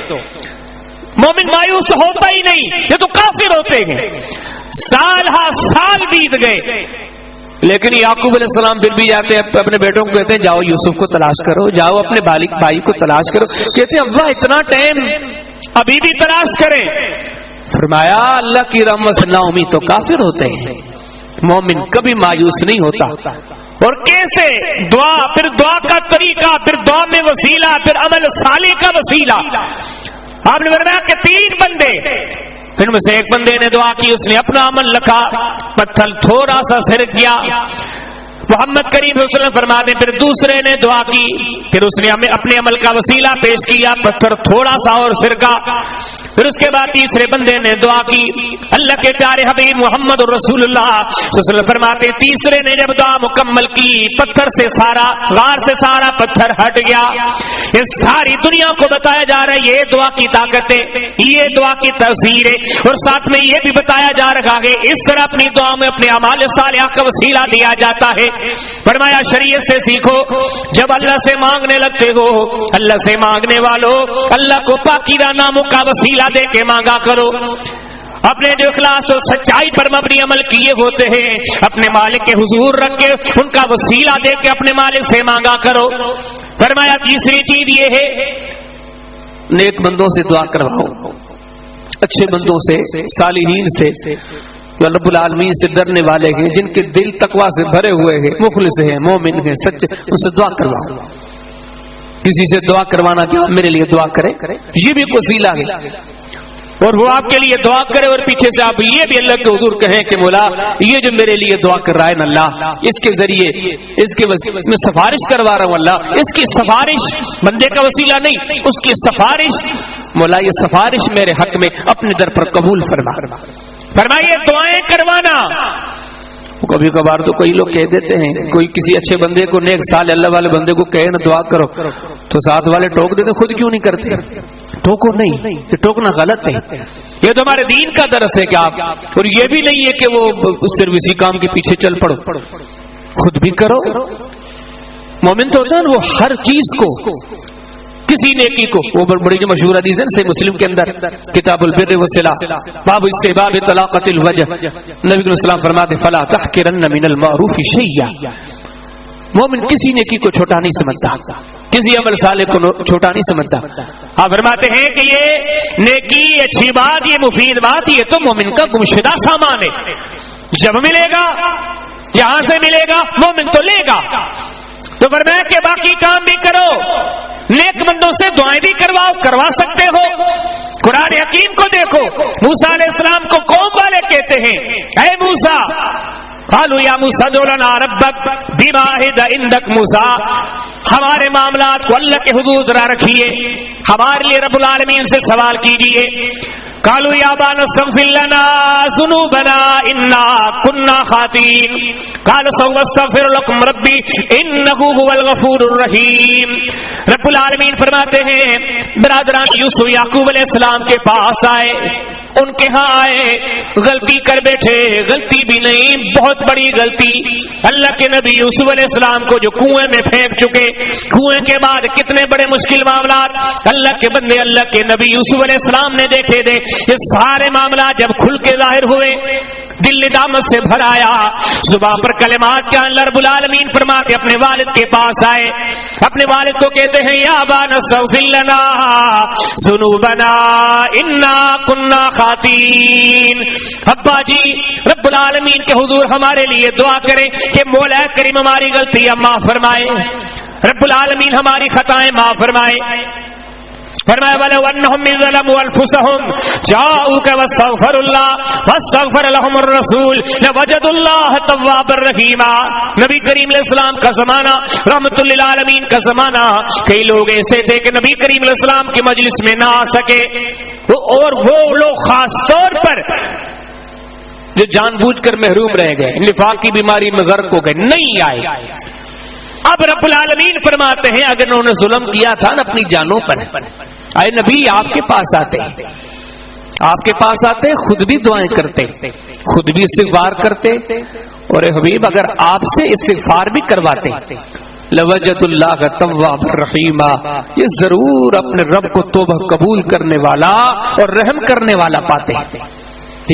مومن مایوس ہوتا ہی نہیں، یہ تو کافر ہوتے ہیں۔ سال ہا سال بیت گئے، لیکن یعقوب علیہ السلام پھر بھی جاتے ہیں اپنے بیٹوں کو کہتے ہیں جاؤ یوسف کو تلاش کرو، جاؤ اپنے بھائی کو تلاش کرو، کہتے ہیں ابا اتنا ٹائم، ابھی بھی تلاش کریں؟ فرمایا اللہ کی رحمت سے نا امید تو کافر ہوتے ہیں، مومن کبھی مایوس نہیں ہوتا۔ اور کیسے دعا، پھر دعا کا طریقہ، پھر دعا میں وسیلہ، پھر عمل صالح کا وسیلہ۔ آپ نے فرمایا کہ 3 بندے، پھر میں سے ایک بندے نے دعا کی، اس نے اپنا عمل لکھا، پتھر تھوڑا سا سر کیا، محمد کریم صلی اللہ علیہ وسلم فرماتے ہیں پھر دوسرے نے دعا کی، پھر اس نے ہمیں اپنے عمل کا وسیلہ پیش کیا، پتھر تھوڑا سا اور سرکا، پھر اس کے بعد تیسرے بندے نے دعا کی، اللہ کے پیارے حبیب محمد رسول اللہ صلی اللہ علیہ وسلم فرماتے ہیں تیسرے نے جب دعا مکمل کی، پتھر سے سارا، غار سے سارا پتھر ہٹ گیا۔ اس ساری دنیا کو بتایا جا رہا ہے یہ دعا کی طاقت ہے، یہ دعا کی تاثیر ہے، اور ساتھ میں یہ بھی بتایا جا رہا ہے اس طرح اپنی دعا میں اپنے اعمال صالحہ کا وسیلہ دیا جاتا ہے۔ فرمایا شریعت سے سیکھو، جب اللہ سے مانگنے لگتے ہو، اللہ سے مانگنے والوں اللہ کو پاکیزہ ناموں کا وسیلہ دے کے مانگا کرو، اپنے جو اخلاص اور سچائی پر مبنی عمل کیے ہوتے ہیں اپنے مالک کے حضور رکھ کے ان کا وسیلہ دے کے اپنے مالک سے مانگا کرو۔ فرمایا تیسری چیز یہ ہے نیک بندوں سے دعا کرواؤ، اچھے بندوں سے، صالحین سے، جو رب العالمین سے ڈرنے والے ہیں، جن کے دل تقوی سے بھرے ہوئے ہیں، مخلص ہیں، مومن ہیں، سچے، ان سے دعا کرواؤ۔ کسی سے دعا کروانا کہ میرے لیے دعا کرے، یہ بھی ایک وسیلہ ہے، اور وہ آپ کے لیے دعا کرے اور پیچھے سے آپ یہ بھی اللہ کے حضور کہیں کہ مولا یہ جو میرے لیے دعا کر رہا ہے نا اللہ، اس کے ذریعے اس کے میں سفارش کروا رہا ہوں اللہ، اس کی سفارش بندے کا وسیلہ نہیں، اس کی سفارش مولا یہ سفارش میرے حق میں اپنے در پر قبول فرما۔ فرمائیے دعائیں کروانا۔ کبھی کبھار تو کئی لوگ کہہ دیتے ہیں، کوئی کسی اچھے بندے کو، نیک سال اللہ والے بندے کو کہے نا دعا کرو تو ساتھ والے ٹوک دیتے، خود کیوں نہیں کرتے؟ ٹوکو نہیں، یہ ٹوکنا غلط ہے، یہ تو ہمارے دین کا درس ہے کہ آپ، اور یہ بھی نہیں ہے کہ وہ صرف اسی کام کے پیچھے چل پڑو، خود بھی کرو۔ مومن تو ہوتا ہے وہ ہر چیز کو، کسی نیکی کو، وہ بڑی جو مشہور حدیث ہے صحیح مسلم کے اندر کتاب البر والصلہ باب استحباب طلاقۃ الوجہ، نبی علیہ السلام فرماتے فلا تحقرن من المعروف شیئا، مومن کسی نیکی کو چھوٹا نہیں سمجھتا، کسی عمل صالح کو چھوٹا نہیں سمجھتا۔ آپ فرماتے ہیں کہ یہ نیکی اچھی بات، یہ مفید بات، یہ تو مومن کا گمشدہ سامان ہے، جب ملے گا یہاں سے ملے گا مومن تو لے گا، تو فرمایا کہ باقی کام بھی کرو، نیک بندوں سے دعائیں بھی کرواؤ، کروا سکتے ہو۔ قرآن حکیم کو دیکھو، موسیٰ علیہ السلام کو قوم والے کہتے ہیں اے موسیٰ، قالوا یا موسیٰ ادع لنا ربک بما عہد عندک، موسیٰ ہمارے معاملات کو اللہ کے حضور ذرا رکھیے، ہمارے لیے رب العالمین سے سوال کیجیے۔ قالوا یا ابانا استغفر لنا ذنوبنا انا كنا خاطئین قال سوف استغفر لكم ربی انه هو الغفور الرحیم. رب العالمین فرماتے ہیں برادران یوسف یعقوب علیہ السلام کے پاس آئے، ان کے ہاں آئے، غلطی کر بیٹھے، غلطی بھی نہیں بہت بڑی غلطی. اللہ کے نبی یوسف علیہ السلام کو جو کنویں میں پھینک چکے، کنویں کے بعد کتنے بڑے مشکل معاملات اللہ کے بندے اللہ کے نبی یوسف علیہ السلام نے دیکھے تھے. یہ سارے معاملات جب کھل کے ظاہر ہوئے، دل ندامت سے بھر آیا، زبان پر کلمات کیا اللہ رب العالمین فرما کے اپنے والد کے پاس آئے، اپنے والد کو کہتے ہیں یا ابانا استغفر لنا ذنوبنا انا كنا خاطئین. ابا جی رب العالمین کے حضور ہمارے لیے دعا کریں کہ مولا کریم ہماری غلطیاں معاف فرمائے، رب العالمین ہماری خطائیں معاف فرمائے. فرمایا وَلَوْ أَنَّهُمْ إِذْ ظَلَمُوا أَنفُسَهُمْ جَاءُوكَ وَاسْتَغْفَرُوا اللَّهَ وَاسْتَغْفَرَ لَهُمُ الرَّسُولُ لَوَجَدُوا اللَّهَ تَوَّابًا رَحِيمًا. نبی کریم علیہ السلام کا زمانہ، رحمت للعالمین کا زمانہ، کئی لوگ ایسے تھے کہ نبی کریم علیہ السلام کی مجلس میں نہ آ سکے، اور وہ لوگ خاص طور پر جو جان بوجھ کر محروم رہ گئے، نفاق کی بیماری میں غرق ہو گئے، نہیں آئے. اب رب العالمین فرماتے ہیں اگر انہوں نے ظلم کیا تھا نا اپنی جانوں پر، اے نبی آپ کے پاس آتے، آپ کے پاس آتے، خود بھی دعائیں کرتے، خود بھی استغفار کرتے، اور اے حبیب اگر آپ سے استغفار بھی کرواتے لوجد اللہ تواب رحیما، یہ ضرور اپنے رب کو توبہ قبول کرنے والا اور رحم کرنے والا پاتے.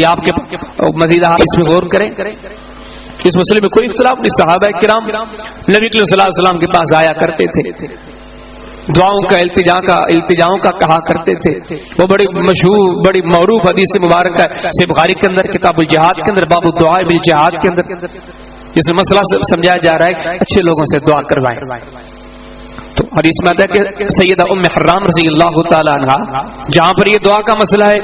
یہ آپ کے مزید آپ اس میں غور کریں، اس مسئلے میں کوئی اختلاف نہیں. صحابہ کرام نبی صلی اللہ علیہ وسلم کے پاس آیا کرتے تھے، دعاؤں کا التجاؤں کا کہا کرتے تھے. وہ بڑی مشہور بڑی معروف حدیث مبارکہ ہے صحیح بخاری کے اندر کتاب الجہاد کے اندر باب الدعاء بالجہاد کے اندر جس میں مسئلہ سمجھایا جا رہا ہے اچھے لوگوں سے دعا کروائیں. تو حدیث میں آتا ہے کہ سیدہ ام حرام رضی اللہ تعالی عنہ جہاں پر یہ دعا کا مسئلہ ہے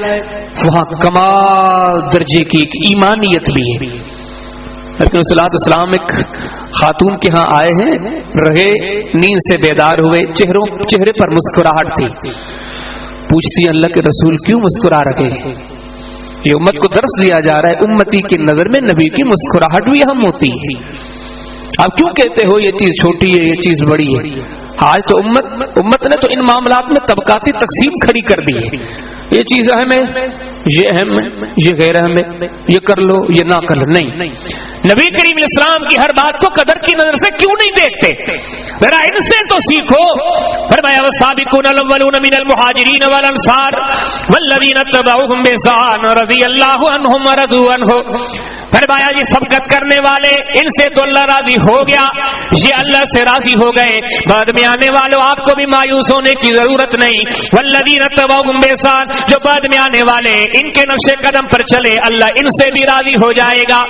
وہاں کمال درجے کی ایک ایمانیت بھی ہے. لیکن صلی اللہ علیہ وسلم ایک خاتون کے ہاں آئے ہیں، رہے نیند سے بیدار ہوئے، چہرے پر مسکراہٹ تھی. پوچھتی اللہ کے رسول کیوں مسکرا رہے ہیں؟ یہ امت کو درس دیا جا رہا ہے امتی کی نظر میں نبی کی مسکراہٹ بھی اہم ہوتی ہے. آپ کیوں کہتے ہو یہ چیز چھوٹی ہے یہ چیز بڑی ہے؟ آج تو امت نے تو ان معاملات میں طبقاتی تقسیم کھڑی کر دی ہے. یہ چیز اہم ہے، یہ اہم ہے، یہ غیر اہم ہے، یہ کر لو یہ نہ کر لو. نہیں، نبی کریم علیہ السلام کی ہر بات کو قدر کی نظر سے کیوں نہیں دیکھتے؟ ذرا ان سے تو سیکھو. فرمایا والسابقون الاولون من المہاجرین والانصار والذین اتبعوهم بإحسان رضی اللہ عنہم ورضوا عنہ. فرمایا یہ سبقت کرنے والے ان سے تو اللہ راضی ہو گیا، یہ اللہ سے راضی ہو گئے. بعد میں آنے والوں آپ کو بھی مایوس ہونے کی ضرورت نہیں. والذین اتبعوهم بإحسان، جو بعد میں آنے والے ان کے نقش قدم پر چلے اللہ ان سے بھی راضی ہو جائے گا.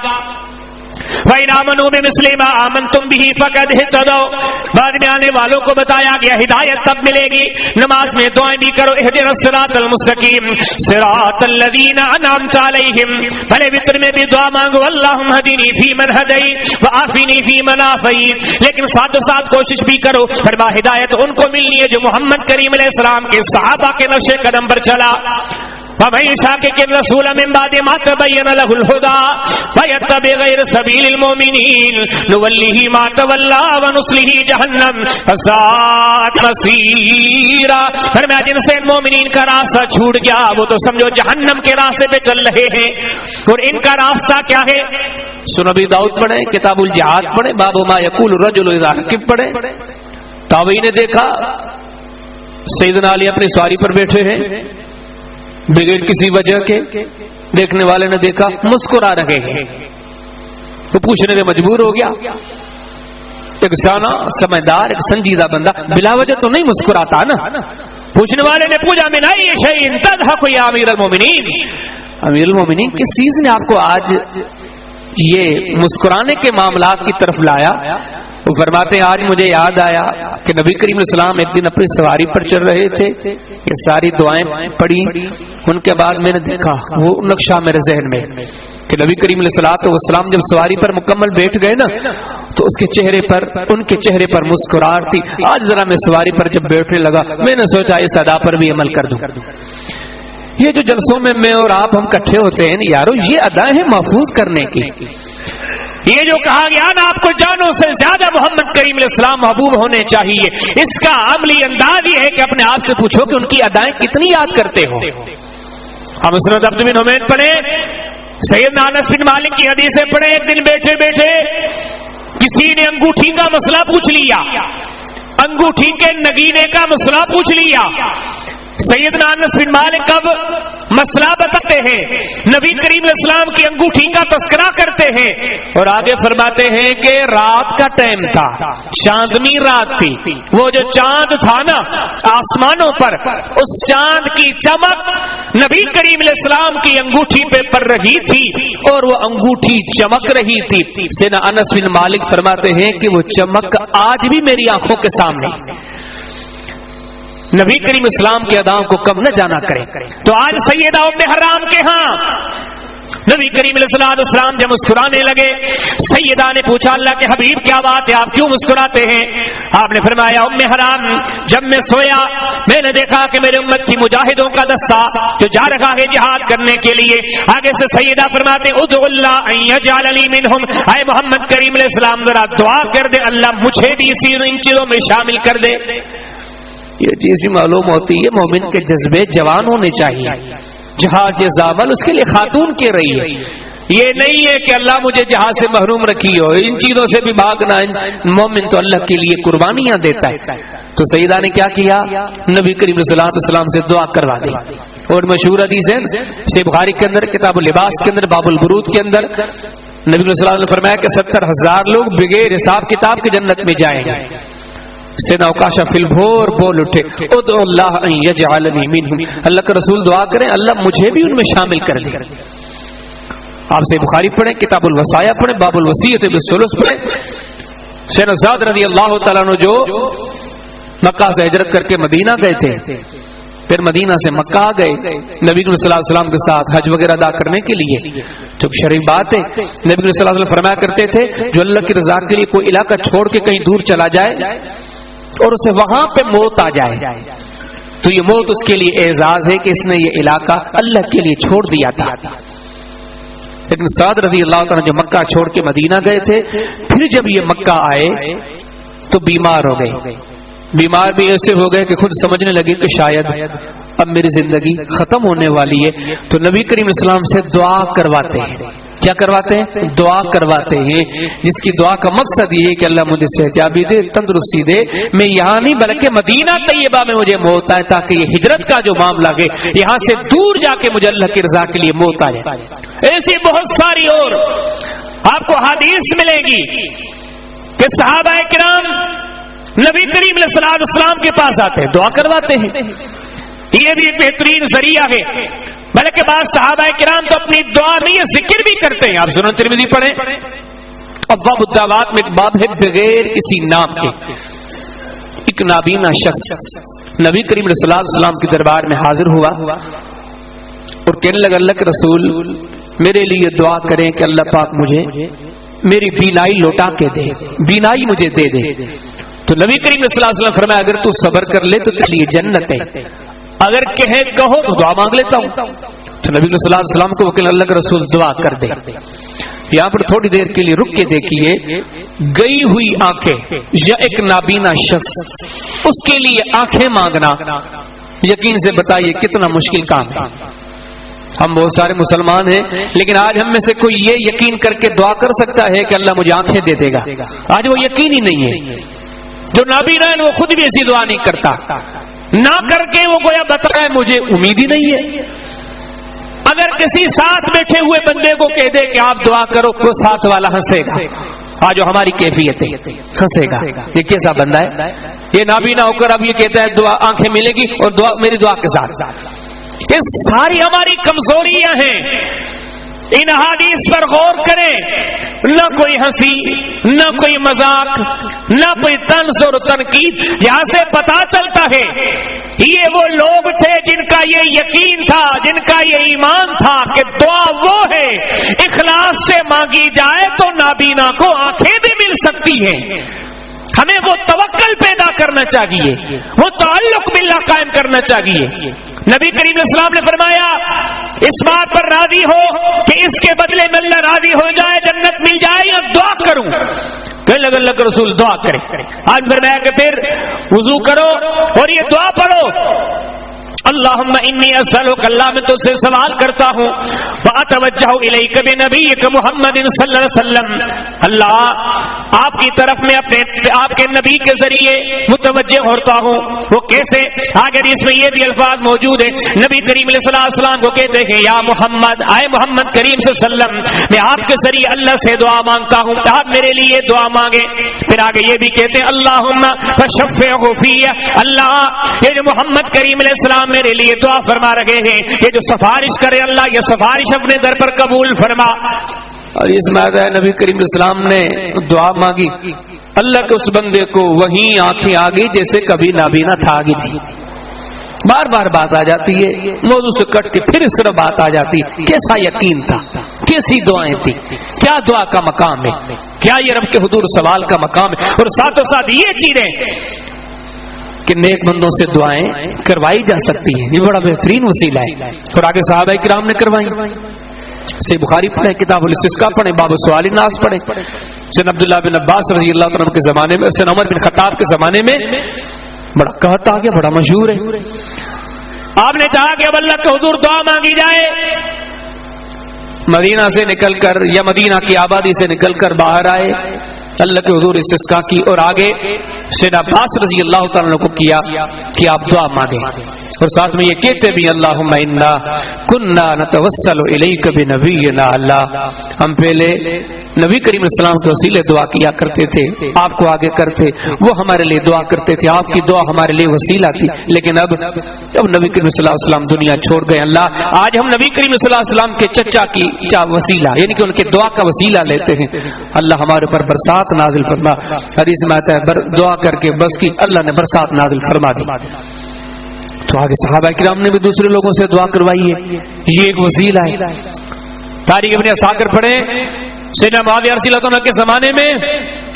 وَإِنْ آمَنُوا بِمِثْلِ مَا آمَنْتُمْ بِهِ فَقَدْ اهْتَدَوْا. بعد میں آنے والوں کو بتایا گیا ہدایت تب ملے گی. نماز میں دعائیں بھی کرو اهْدِنَا الصِّرَاطَ الْمُسْتَقِيمَ صِرَاطَ الَّذِينَ أَنْعَمْتَ عَلَيْهِمْ. بھلے وتر میں بھی دعا مانگو اللہم اهْدِنِي فِيمَنْ هَدَيْتَ وَعَافِنِي فِيمَنْ عَافَيْتَ. لیکن ساتھ ساتھ کوشش بھی کرو فرما ہدایت ان کو ملنی ہے جو محمد کریم علیہ السلام کے صحابہ کے نقش قدم پر چلا. وَمَن يُشَاقِقِ الرَّسُولَ مِن بَعْدِ مَا تَبَيَّنَ لَهُ الْهُدَى وَيَتَّبِعْ غَيْرَ سَبِيلِ الْمُؤْمِنِينَ نُوَلِّهِ مَا تَوَلَّى وَنُصْلِهِ جَهَنَّمَ وَسَاءَتْ مَصِيرًا. فرمایا جن سے مومنین کا راستہ چھوٹ گیا وہ تو سمجھو جہنم کے راستے پہ چل رہے ہیں. اور ان کا راستہ کیا ہے؟ سنن ابی داؤد پڑھیں، کتاب الجہاد پڑھیں، باب ما یقول الرجل اذا رکب پڑھیں. تابعین نے دیکھا سیدنا علی اپنی سواری پر بیٹھے ہیں بغیر کسی وجہ کے، دیکھنے والے نے دیکھا مسکرا رہے ہیں. وہ پوچھنے میں مجبور ہو گیا. ایک جانا سمجھدار ایک سنجیدہ بندہ بلا وجہ تو نہیں مسکراتا نا. پوچھنے والے نے پوچھا من ای شیء تضحک یا امیر المومنین، امیر المومنین کس چیز نے آپ کو آج یہ مسکرانے کے معاملات کی طرف لایا؟ وہ فرماتے ہیں آج مجھے یاد آیا کہ نبی کریم علیہ السلام ایک دن اپنی سواری پر چل رہے تھے، یہ ساری دعائیں پڑھی، ان کے بعد میں نے دیکھا وہ نقشہ میرے ذہن میں کہ نبی کریم علیہ السلام جب سواری پر مکمل بیٹھ گئے نا تو اس کے چہرے پر ان کے چہرے پر مسکراہٹ تھی. آج ذرا میں سواری پر جب بیٹھنے لگا میں نے سوچا اس ادا پر بھی عمل کر دوں. یہ جو جلسوں میں اور آپ ہم کٹھے ہوتے ہیں یارو، یہ ادائیں ہیں محفوظ کرنے کی. یہ جو کہا گیا نا آپ کو جانوں سے زیادہ محمد کریم علیہ السلام محبوب ہونے چاہیے، اس کا عملی انداز یہ ہے کہ اپنے آپ سے پوچھو کہ ان کی ادائیں کتنی یاد کرتے ہو. ہم مسند عبد بن حمید پڑھے، سیدنا انس بن مالک کی حدیثیں پڑھے. ایک دن بیٹھے بیٹھے کسی نے انگوٹھی کا مسئلہ پوچھ لیا، انگوٹھی کے نگینے کا مسئلہ پوچھ لیا. سیدنا انس بن مالک کب مسئلہ بتاتے ہیں، نبی کریم علیہ السلام کی انگوٹھی کا تذکرہ کرتے ہیں اور آگے فرماتے ہیں کہ رات کا ٹائم تھا، چاندنی رات تھی. وہ جو چاند تھا نا آسمانوں پر، اس چاند کی چمک نبی کریم علیہ السلام کی انگوٹھی پہ پڑ رہی تھی اور وہ انگوٹھی چمک رہی تھی. سیدنا انس بن مالک فرماتے ہیں کہ وہ چمک آج بھی میری آنکھوں کے سامنے. نبی کریم اسلام کی اداؤں کو کم نہ جانا کرے. تو آج سیدہ ام حرام کے ہاں نبی کریم علیہ السلام جب مسکرانے لگے، سیدہ نے پوچھا اللہ کے حبیب کیا بات ہے، آپ کیوں مسکراتے ہیں؟ آپ نے فرمایا ام حرام جب میں سویا میں نے دیکھا کہ میرے امت کی مجاہدوں کا دستہ جو جا رہا ہے جہاد کرنے کے لیے. آگے سے سیدہ فرماتے ادعو اللہ ان یجعلنی منہم، اے محمد کریم علیہ السلام ذرا دعا کر دے اللہ مجھے بھی ان چیزوں میں شامل کر دے. یہ چیز بھی معلوم ہوتی ہے مومن کے جذبے جوان ہونے چاہیے. جہاد یہ زامل اس کے لیے خاتون کے رہی ہے. یہ نہیں ہے کہ اللہ مجھے جہاد سے محروم رکھی ہو، ان چیزوں سے بھی بھاگنا. مومن تو اللہ کے لیے قربانیاں دیتا ہے. تو سیدہ نے کیا کیا، نبی کریم صلی اللہ علیہ وسلم سے دعا کروا دی. اور مشہور حدیث ہے صحیح بخاری کے اندر کتاب اللباس کے اندر باب البرود کے اندر نبی صلی اللہ علیہ وسلم نے فرمایا کہ 70,000 لوگ بغیر حساب کتاب کی جنت میں جائیں گے. سیدنا اوکاشا فی البھور بول اٹھے ادعو اللہ ان یجعلنی منہم، اللہ کا رسول دعا کریں اللہ مجھے بھی ان میں شامل کر دے. آپ سے بخاری پڑھیں، کتاب الوصایا پڑھیں، باب الوصیۃ بالثلث پڑھیں. سیدنا زید رضی اللہ تعالیٰ عنہ جو مکہ سے ہجرت کر کے مدینہ گئے تھے، پھر مدینہ سے مکہ آ گئے نبی صلی اللہ علیہ وسلم کے ساتھ حج وغیرہ ادا کرنے کے لیے. تو شرعی بات ہے، نبی صلی اللہ علیہ وسلم فرمایا کرتے تھے جو اللہ کی رضا کے لیے کوئی علاقہ چھوڑ کے کہیں دور چلا جائے اور اسے وہاں پہ موت آ جائے تو یہ موت اس کے لیے اعزاز ہے کہ اس نے یہ علاقہ اللہ کے لیے چھوڑ دیا تھا. لیکن سعد رضی اللہ تعالیٰ جو مکہ چھوڑ کے مدینہ گئے تھے، پھر جب یہ مکہ آئے تو بیمار ہو گئے. بیمار بھی ایسے ہو گئے کہ خود سمجھنے لگے کہ شاید اب میری زندگی ختم ہونے والی ہے. تو نبی کریم اسلام سے دعا کرواتے ہیں. کیا کرواتے ہیں؟ دعا کرواتے ہیں، جس کی دعا کا مقصد یہ ہے کہ اللہ مجھے صحتیابی دے، تندرستی دے. میں یہاں نہیں بلکہ مدینہ طیبہ میں مجھے موت آئے تاکہ یہ ہجرت کا جو معاملہ ہے یہاں سے دور جا کے مجھے اللہ کی رضا کے لیے موت آ جائے. ایسی بہت ساری اور آپ کو حدیث ملے گی کہ صحابہ کرام نبی کریم علیہ السلام کے پاس آتے ہیں، دعا کرواتے ہیں. یہ بھی ایک بہترین ذریعہ ہے. بلکہ بعض صحابہ کرام تو اپنی دعا نہیں ذکر بھی کرتے ہیں. آپ سنن ترمذی پڑھیں، ابواب الدعوات میں ایک باب ہے بغیر کسی نام کے. ایک نابینا شخص نبی کریم علیہ السلام کے دربار میں حاضر ہوا اور کہنے لگا اللہ کے رسول میرے لیے دعا کریں کہ اللہ پاک مجھے میری بینائی لوٹا کے دے، بینائی مجھے دے دے. تو نبی کریم صلی اللہ علیہ وسلم فرمایا اگر تو صبر کر لے تو تیرے لیے جنت ہے، اگر کہو تو دعا مانگ لیتا ہوں. تو نبی صلی اللہ علیہ وسلم کو وکیل اللہ کے رسول دعا کر دے. یہاں پر تھوڑی دیر کے لیے رک کے دیکھیے، گئی ہوئی آنکھیں یا ایک نابینا شخص اس کے لیے آنکھیں مانگنا، یقین سے بتائیے کتنا مشکل کام ہے. ہم بہت سارے مسلمان ہیں لیکن آج ہم میں سے کوئی یہ یقین کر کے دعا کر سکتا ہے کہ اللہ مجھے آنکھیں دے دے گا؟ آج وہ یقین ہی نہیں ہے. جو نابینا ہے وہ خود بھی ایسی دعا نہیں کرتا، نہ کر کے وہ گویا بتا ہے مجھے امید ہی نہیں ہے. اگر کسی ساتھ بیٹھے ہوئے بندے کو کہہ دے کہ آپ دعا کرو، وہ ساتھ والا ہنسے گا. آج جو ہماری کیفیت ہے ہنسے گا. یہ کیسا بندہ ہے؟ یہ نابینا ہو کر اب یہ کہتا ہے دعا آنکھیں ملے گی اور دعا میری دعا کے ساتھ. یہ ساری ہماری کمزوریاں ہیں. ان احادیث پر غور کریں، نہ کوئی ہنسی، نہ کوئی مذاق، نہ کوئی طنز اور تنقید. یہاں سے پتا چلتا ہے یہ وہ لوگ تھے جن کا یہ یقین تھا، جن کا یہ ایمان تھا کہ دعا وہ ہے اخلاص سے مانگی جائے تو نابینا کو آنکھیں بھی مل سکتی ہیں. ہمیں وہ توکل پیدا کرنا چاہیے، وہ تعلق باللہ قائم کرنا چاہیے۔ نبی کریم علیہ السلام نے فرمایا اس بات پر راضی ہو کہ اس کے بدلے میں اللہ راضی ہو جائے، جنت مل جائے، یا دعا کروں؟ کہنے لگے اللہ کے رسول دعا کرے۔ آج فرمایا کہ پھر وضو کرو اور یہ دعا پڑھو، اللہم انی اسألک، اللہ میں تجھ سے سوال کرتا ہوں، واتوجہ الیک بنبیک محمد صلی اللہ علیہ وسلم، اللہ آپ کی طرف میں اپنے آپ کے نبی کے ذریعے متوجہ ہوتا ہوں۔ وہ کیسے؟ آگے اس میں یہ بھی الفاظ موجود ہیں، نبی کریم علیہ السلام کو کہتے ہیں یا محمد، آئے محمد کریم صلی اللہ علیہ وسلم میں آپ کے ذریعے اللہ سے دعا مانگتا ہوں، آپ میرے لیے دعا مانگے۔ پھر آگے یہ بھی کہتے ہیں اللہم فشفعہ فی، اللہ یہ جو محمد کریم علیہ السلام میرے لیے دعا فرما رہے ہیں، یہ جو سفارش کرے اللہ یہ سفارش اپنے در پر قبول فرما۔ اور اس میں آتا ہے نبی کریم علیہ السلام نے دعا مانگی، اللہ کے اس بندے کو وہیں آنکھیں آ گئی جیسے کبھی نابینا تھا آگی تھی۔ بار بار بات آ جاتی ہے، موضوع سے کٹ کے پھر اس طرح بات آ جاتی ہے، کیسا یقین تھا، کیسی دعائیں تھی، کیا دعا کا مقام ہے، کیا یہ رب کے حضور سوال کا مقام ہے۔ اور ساتھ یہ چیزیں کہ نیک بندوں سے دعائیں کروائی جا سکتی ہیں، یہ بڑا بہترین وسیلہ ہے۔ اور آگے صحابہ کرام نے کروائی، صحیح بخاری پڑھے، کتاب الاستسقاء پڑھے، باب سؤال الناس پڑھے، سن عبداللہ بن عباس رضی اللہ عنہ کے زمانے میں، سن عمر بن خطاب کے زمانے میں بڑا کہتا آ گیا، بڑا مشہور ہے۔ آپ نے کہا کہ اب اللہ کے حضور دعا مانگی جائے، مدینہ سے نکل کر یا مدینہ کی آبادی سے نکل کر باہر آئے، اللہ کے حضور استسقاء کی، اور آگے سیدنا عباس رضی اللہ تعالیٰ عنہ کو کیا کہ آپ دعا مانگیں، اور ساتھ میں یہ کہتے بھی اللہم انا کننا نتوسل الیک بنبینا، اللہ ہم پہلے نبی کریم علیہ السلام کے وسیلے دعا کیا کرتے تھے، آپ کو آگے کرتے، وہ ہمارے لیے دعا کرتے تھے، آپ کی دعا ہمارے لیے وسیلہ تھی، لیکن اب نبی کریم صلی اللہ علیہ وسلم دنیا چھوڑ گئے، اللہ آج ہم نبی کریم صلی اللہ علیہ وسلم کے چچا کی وسیلہ یعنی کہ ان کے دعا کا وسیلہ لیتے ہیں، اللہ ہمارے اوپر برسات نازل فرما۔ حدیث میں آتا ہے دعا کر کے بس کی اللہ نے برسات نازل فرما دی۔ تو آگے صحابہ کرام نے بھی دوسرے لوگوں سے دعا کروائی ہے، یہ ایک وسیلہ ہے۔ تاریخ ابن عساکر پڑھے، سیدنا معاویہ رضی اللہ عنہ کے زمانے میں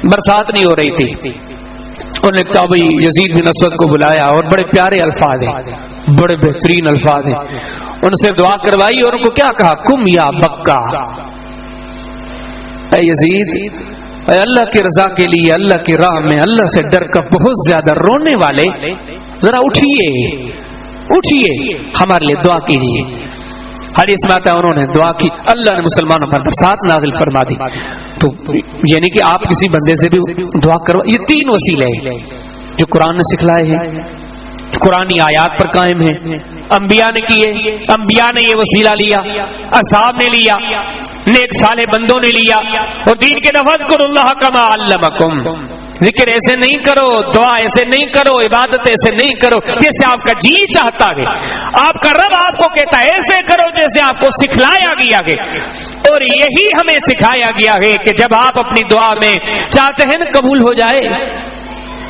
برسات نہیں ہو رہی تھی، انہوں نے کہا بھائی یزید بن اسود کو بلایا، اور بڑے پیارے الفاظ ہیں، بڑے بہترین الفاظ ہیں، ان سے دعا کروائی اور ان کو کیا کہا، کم یا بکا، اے یزید، اے اللہ کی رضا کے لیے، اللہ کی راہ میں اللہ سے ڈر کر بہت زیادہ رونے والے، ذرا اٹھیے اٹھیے ہمارے لیے دعا کیجیے۔ حدیث میں آتا ہے انہوں نے دعا کی، اللہ نے مسلمانوں پر برسات نازل فرما دی۔ تو یعنی کہ آپ کسی بندے سے بھی دعا کرو، یہ تین وسیلے ہیں جو قرآن نے سکھلائے ہیں، قرآنی آیات پر قائم ہیں، انبیاء نے کیے، انبیاء نے یہ وسیلہ لیا، اصحاب نے لیا، نیک صالح بندوں نے لیا، اور دین کے نفذ اللہ کما علمکم، ذکر ایسے نہیں کرو، دعا ایسے نہیں کرو، عبادت ایسے نہیں کرو جیسے آپ کا جی چاہتا ہے، آپ کا رب آپ کو کہتا ہے ایسے کرو جیسے آپ کو سکھلایا گیا ہے، اور یہی ہمیں سکھایا گیا ہے کہ جب آپ اپنی دعا میں چاہتے ہیں نا قبول ہو جائے،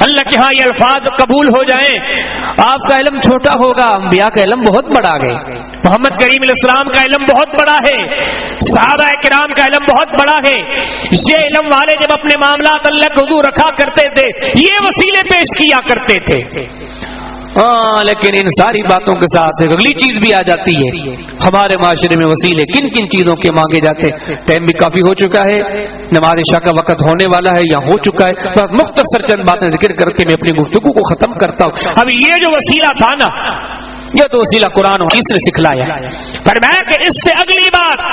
اللہ کے ہاں یہ الفاظ قبول ہو جائیں، آپ کا علم چھوٹا ہوگا، انبیاء کا علم بہت بڑا ہے، محمد کریم علیہ السلام کا علم بہت بڑا ہے، صحابہ کرام کا علم بہت بڑا ہے، یہ علم والے جب اپنے معاملات اللہ کے حضور رکھا کرتے تھے یہ وسیلے پیش کیا کرتے تھے۔ لیکن ان ساری باتوں کے ساتھ ایک اگلی چیز بھی آ جاتی ہے، ہمارے معاشرے میں وسیلے کن کن چیزوں کے مانگے جاتے ہیں۔ ٹائم بھی کافی ہو چکا ہے، نماز عشاء کا وقت ہونے والا ہے یا ہو چکا ہے، بس مختصر چند باتیں ذکر کر کے میں اپنی گفتگو کو ختم کرتا ہوں۔ اب یہ جو وسیلہ تھا نا، یہ تو وسیلہ قرآن و حدیث نے سکھلایا۔ فرمایا کہ اس سے اگلی بات،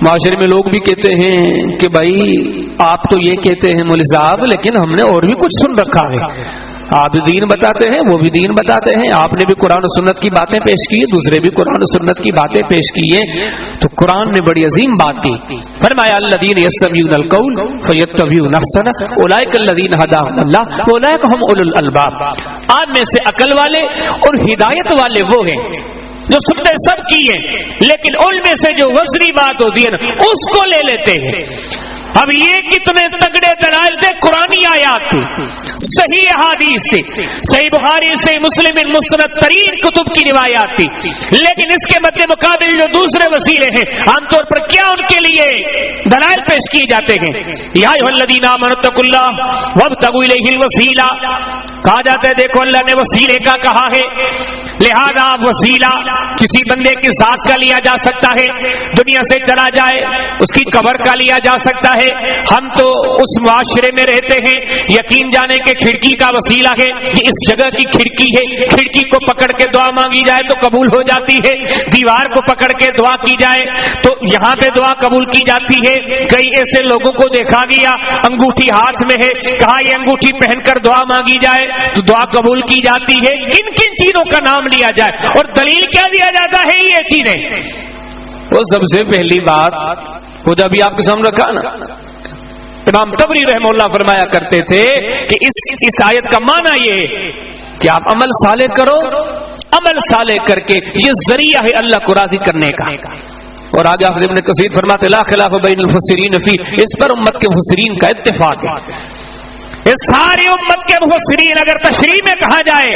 معاشرے میں لوگ بھی کہتے ہیں کہ بھائی آپ تو یہ کہتے ہیں مولوی صاحب، لیکن ہم نے اور بھی کچھ سن رکھا ہے، آپ بھی دین بتاتے ہیں وہ بھی دین بتاتے ہیں، آپ نے بھی قرآن و سنت کی باتیں پیش کی ہیں، دوسرے بھی قرآن و سنت کی باتیں پیش کی ہیں۔ تو قرآن نے بڑی عظیم بات کی، فرمایا الذین یستمعون القول فیتبعون احسنہ اولئک الذین ھداھم اللہ واولئک ھم اولو الالباب۔ آپ میں سے عقل والے اور ہدایت والے وہ ہیں جو سنتے سب کی ہیں، لیکن ان میں سے جو وزنی بات ہوتی ہے نا اس کو لے لیتے ہیں۔ اب یہ کتنے تگڑے دلائل تھے، قرآنی آیات تھی، صحیح احادیث تھی، صحیح بخاری سے مسلم مستند ترین کتب کی روایات تھی، لیکن اس کے مد مقابل جو دوسرے وسیلے ہیں عام طور پر کیا ان کے لیے دلائل پیش کیے جاتے ہیں. یا ایھا الذین آمنوا اتقوا اللہ وابتغوا الیہ الوسیلہ. کہا جاتا ہے دیکھو اللہ نے وسیلے کا کہا ہے, لہذا وسیلہ کسی بندے کی ذات کا لیا جا سکتا ہے, دنیا سے چلا جائے اس کی قبر کا لیا جا سکتا ہے. ہم تو اس معاشرے میں رہتے ہیں, یقین جانے کے کھڑکی کا وسیلہ ہے, یہ اس جگہ کی کھڑکی ہے, کھڑکی کو پکڑ کے دعا مانگی جائے تو قبول ہو جاتی ہے, دیوار کو پکڑ کے دعا کی جائے تو یہاں پہ دعا قبول کی جاتی ہے. کئی ایسے لوگوں کو دیکھا گیا انگوٹھی ہاتھ میں ہے, کہا یہ انگوٹھی پہن کر دعا مانگی جائے تو دعا قبول کی جاتی ہے. کن کن چیزوں کا نام لیا جائے اور دلیل کیا دیا جاتا ہے یہ چیزیں؟ وہ سب سے پہلی بات وہ جب آپ کے سامنے رکھا نا, امام طبری رحمہ اللہ فرمایا کرتے تھے کہ اس آیت کا معنی یہ ہے کہ آپ عمل صالح کرو, عمل صالح کر کے یہ ذریعہ ہے اللہ کو راضی کرنے کا. اور آگے حافظ ابن کثیر فرماتے لا خلاف بین المفسرین فی, اس پر امت کے مفسرین کا اتفاق ہے. اس ساری امت کے مفسرین اگر تشریح میں کہا جائے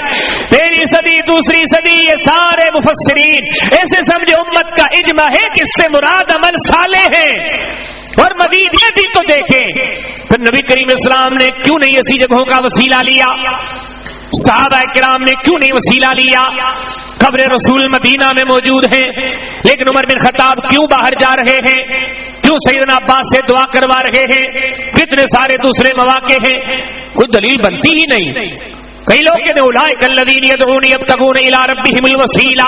پہلی صدی دوسری صدی, یہ سارے مفسرین ایسے سمجھے امت کا اجماع ہے کہ اس سے مراد عمل صالح ہے. اور مزید یہ بھی تو دیکھیں پھر نبی کریم اسلام نے کیوں نہیں ایسی جگہوں کا وسیلہ لیا, صحابہ کرام نے کیوں نہیں وسیلہ لیا. قبر رسول مدینہ میں موجود ہیں لیکن عمر بن خطاب کیوں باہر جا رہے ہیں, کیوں سیدنا عباس سے دعا کروا رہے ہیں, کتنے سارے دوسرے مواقع ہیں, کوئی دلیل بنتی ہی نہیں. کئی لوگ کہتے ہیں اولئک الذین یدعون یبتغون الی ربہم الوسیلہ,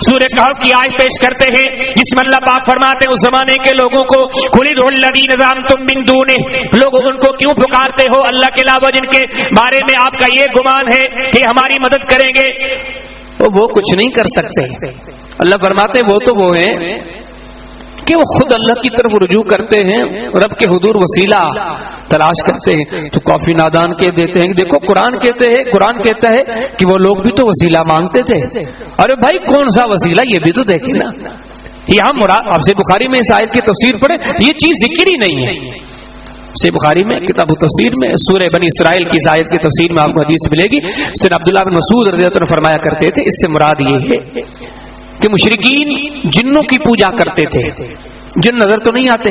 سورہ کہف کی آیت پیش کرتے ہیں جس میں اللہ پاک فرماتے ہیں اس زمانے کے لوگوں کو قل ادعوا الذین زعمتم من دونہ, لوگوں ان کو کیوں پکارتے ہو اللہ کے علاوہ جن کے بارے میں آپ کا یہ گمان ہے کہ ہماری مدد کریں گے. وہ کچھ نہیں کر سکتے. اللہ فرماتے وہ تو وہ ہیں کہ وہ خود اللہ کی طرف رجوع کرتے ہیں, رب کے حضور وسیلہ تلاش کرتے ہیں. تو کافی نادان کہہ دیتے ہیں دیکھو قرآن کہتا ہے کہ وہ لوگ بھی تو وسیلہ مانگتے تھے. ارے بھائی کون سا وسیلہ یہ بھی تو دیکھیں نا. یہاں مراد آپ سے بخاری میں اس آیت کی تفسیر پڑھے, یہ چیز ذکر ہی نہیں ہے. سے بخاری میں کتاب التفسیر میں سورہ بنی اسرائیل کی آیت کی تفسیر میں آپ کو حدیث ملے گی. سیدنا عبداللہ بن مسعود رضی اللہ عنہ فرمایا کرتے تھے اس سے مراد یہ ہے کہ مشرکین جنوں کی پوجا کرتے تھے. جن نظر تو نہیں آتے,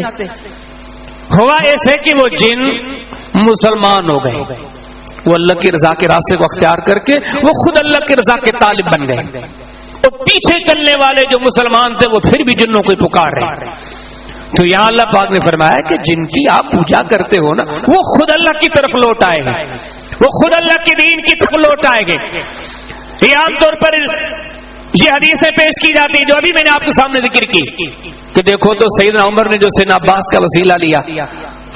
ہوا ایسے کہ وہ جن مسلمان ہو گئے, وہ اللہ کی رضا کے راستے کو اختیار کر کے وہ خود اللہ کی رضا کے طالب بن گئے. اور پیچھے چلنے والے جو مسلمان تھے وہ پھر بھی جنوں کو پکار رہے. تو یہاں اللہ پاک نے فرمایا کہ جن کی آپ پوجا کرتے ہو نا وہ خود اللہ کی طرف لوٹ آئے گا, وہ خود اللہ کے دین کی طرف لوٹ آئے گے. یہ عام طور پر یہ حدیثیں پیش کی جاتی جو ابھی میں نے آپ کے سامنے ذکر کی کہ دیکھو تو سیدنا عمر نے جو سیدنا عباس کا وسیلہ لیا,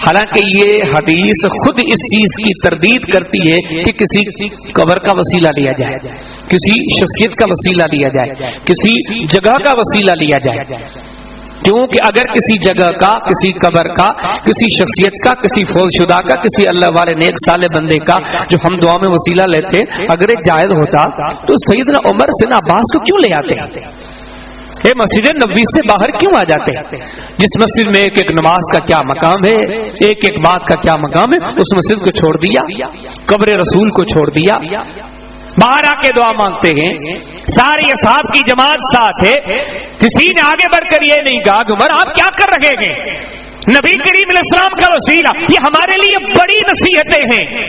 حالانکہ یہ حدیث خود اس چیز کی تردید کرتی ہے کہ کسی قبر کا وسیلہ لیا جائے, کسی شخصیت کا وسیلہ لیا جائے, کسی جگہ کا وسیلہ لیا جائے. کیونکہ اگر کسی جگہ کا, کسی قبر کا, کسی شخصیت کا, کسی فوت شدہ کا, کسی اللہ والے نیک صالح بندے کا جو ہم دعا میں وسیلہ لیتے اگر ایک جائز ہوتا تو سیدنا عمر سیدنا عباس کو کیوں لے آتے؟ یہ مسجد نبوی سے باہر کیوں آ جاتے؟ جس مسجد میں ایک ایک نماز کا کیا مقام ہے, ایک ایک بات کا کیا مقام ہے, اس مسجد کو چھوڑ دیا, قبر رسول کو چھوڑ دیا, باہر آ کے دعا مانگتے ہیں. ساری اصحاب کی جماعت ساتھ ہے, کسی نے آگے بڑھ کر یہ نہیں کہا کہ عمر آپ کیا کر رہے ہیں. نبی کریم علیہ السلام کا وسیلہ یہ ہمارے لیے بڑی نصیحتیں ہیں.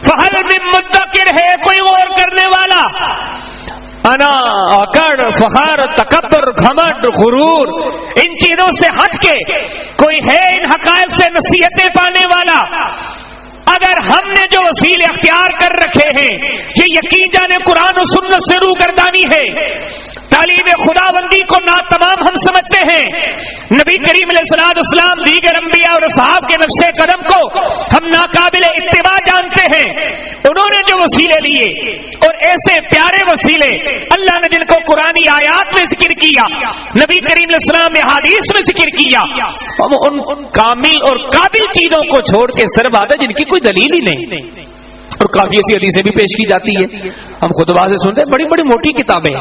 فہل من مدکر ہے کوئی غور کرنے والا, انا اکڑ فخر تکبر گھمنڈ غرور ان چیزوں سے ہٹ کے کوئی ہے ان حقائق سے نصیحتیں پانے والا. اگر ہم نے جو وسیلے اختیار کر رکھے ہیں یہ یقین جانے قرآن و سنت سے روگردانی ہے, تعلیم خداوندی کو ناتمام ہم سمجھتے ہیں. نبی کریم علیہ السلام دیگر انبیاء اور اصحاب کے نقش قدم کو ہم ناقابل اتباع جانتے ہیں. انہوں نے جو وسیلے لیے اور ایسے پیارے وسیلے اللہ نے جن کو قرآنی آیات میں ذکر کیا, نبی کریم علیہ السلام نے حدیث میں ذکر کیا, ہم ان کامل اور قابل چیزوں کو چھوڑ کے سربادہ جن کی کوئی دلیل ہی نہیں. اور کافی ایسی حدیثیں بھی پیش کی جاتی ہے, ہم خطبہ سے سنتے ہیں, بڑی بڑی موٹی کتابیں.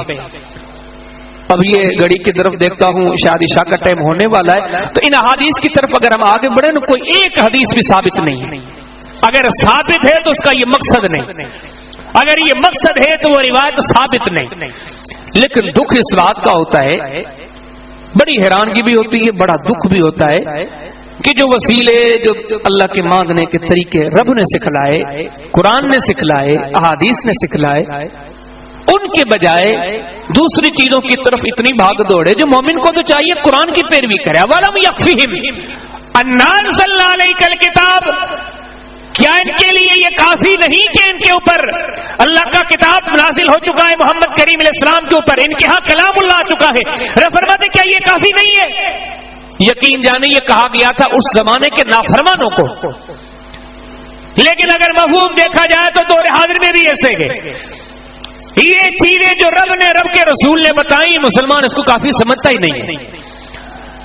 اب یہ گھڑی کی طرف دیکھتا ہوں شاید عشاء کا ٹائم ہونے والا ہے, تو ان احادیث کی طرف اگر ہم آگے بڑھیں نا کوئی ایک حدیث بھی ثابت نہیں ہے. اگر ثابت ہے تو اس کا یہ مقصد نہیں, اگر یہ مقصد ہے تو وہ روایت ثابت نہیں. لیکن دکھ اس بات کا ہوتا ہے, بڑی حیرانگی بھی ہوتی ہے, بڑا دکھ بھی ہوتا ہے کہ جو وسیلے جو اللہ کے مانگنے کے طریقے رب نے سکھلائے، قرآن نے سکھلائے، احادیث نے سکھلائے، ان کے بجائے دوسری چیزوں کی طرف اتنی بھاگ دوڑے جو مومن کو تو چاہیے قرآن کی پیروی کرے. وَلَمْ يَكْفِهِمْ أَنَّا أَنزَلْنَا عَلَيْكَ الْكِتَابَ، کیا ان کے لیے یہ کافی نہیں کہ ان کے اوپر اللہ کا کتاب نازل ہو چکا ہے محمد کریم علیہ السلام کے اوپر، ان کے ہاں کلام اللہ آ چکا ہے. فرماتے کیا یہ کافی نہیں ہے؟ یقین جانے یہ کہا گیا تھا اس زمانے کے نافرمانوں کو، لیکن اگر مفہوم دیکھا جائے تو دور حاضر میں بھی ایسے گئے. یہ چیزیں جو رب نے، رب کے رسول نے بتائی، مسلمان اس کو کافی سمجھتا ہی نہیں ہے.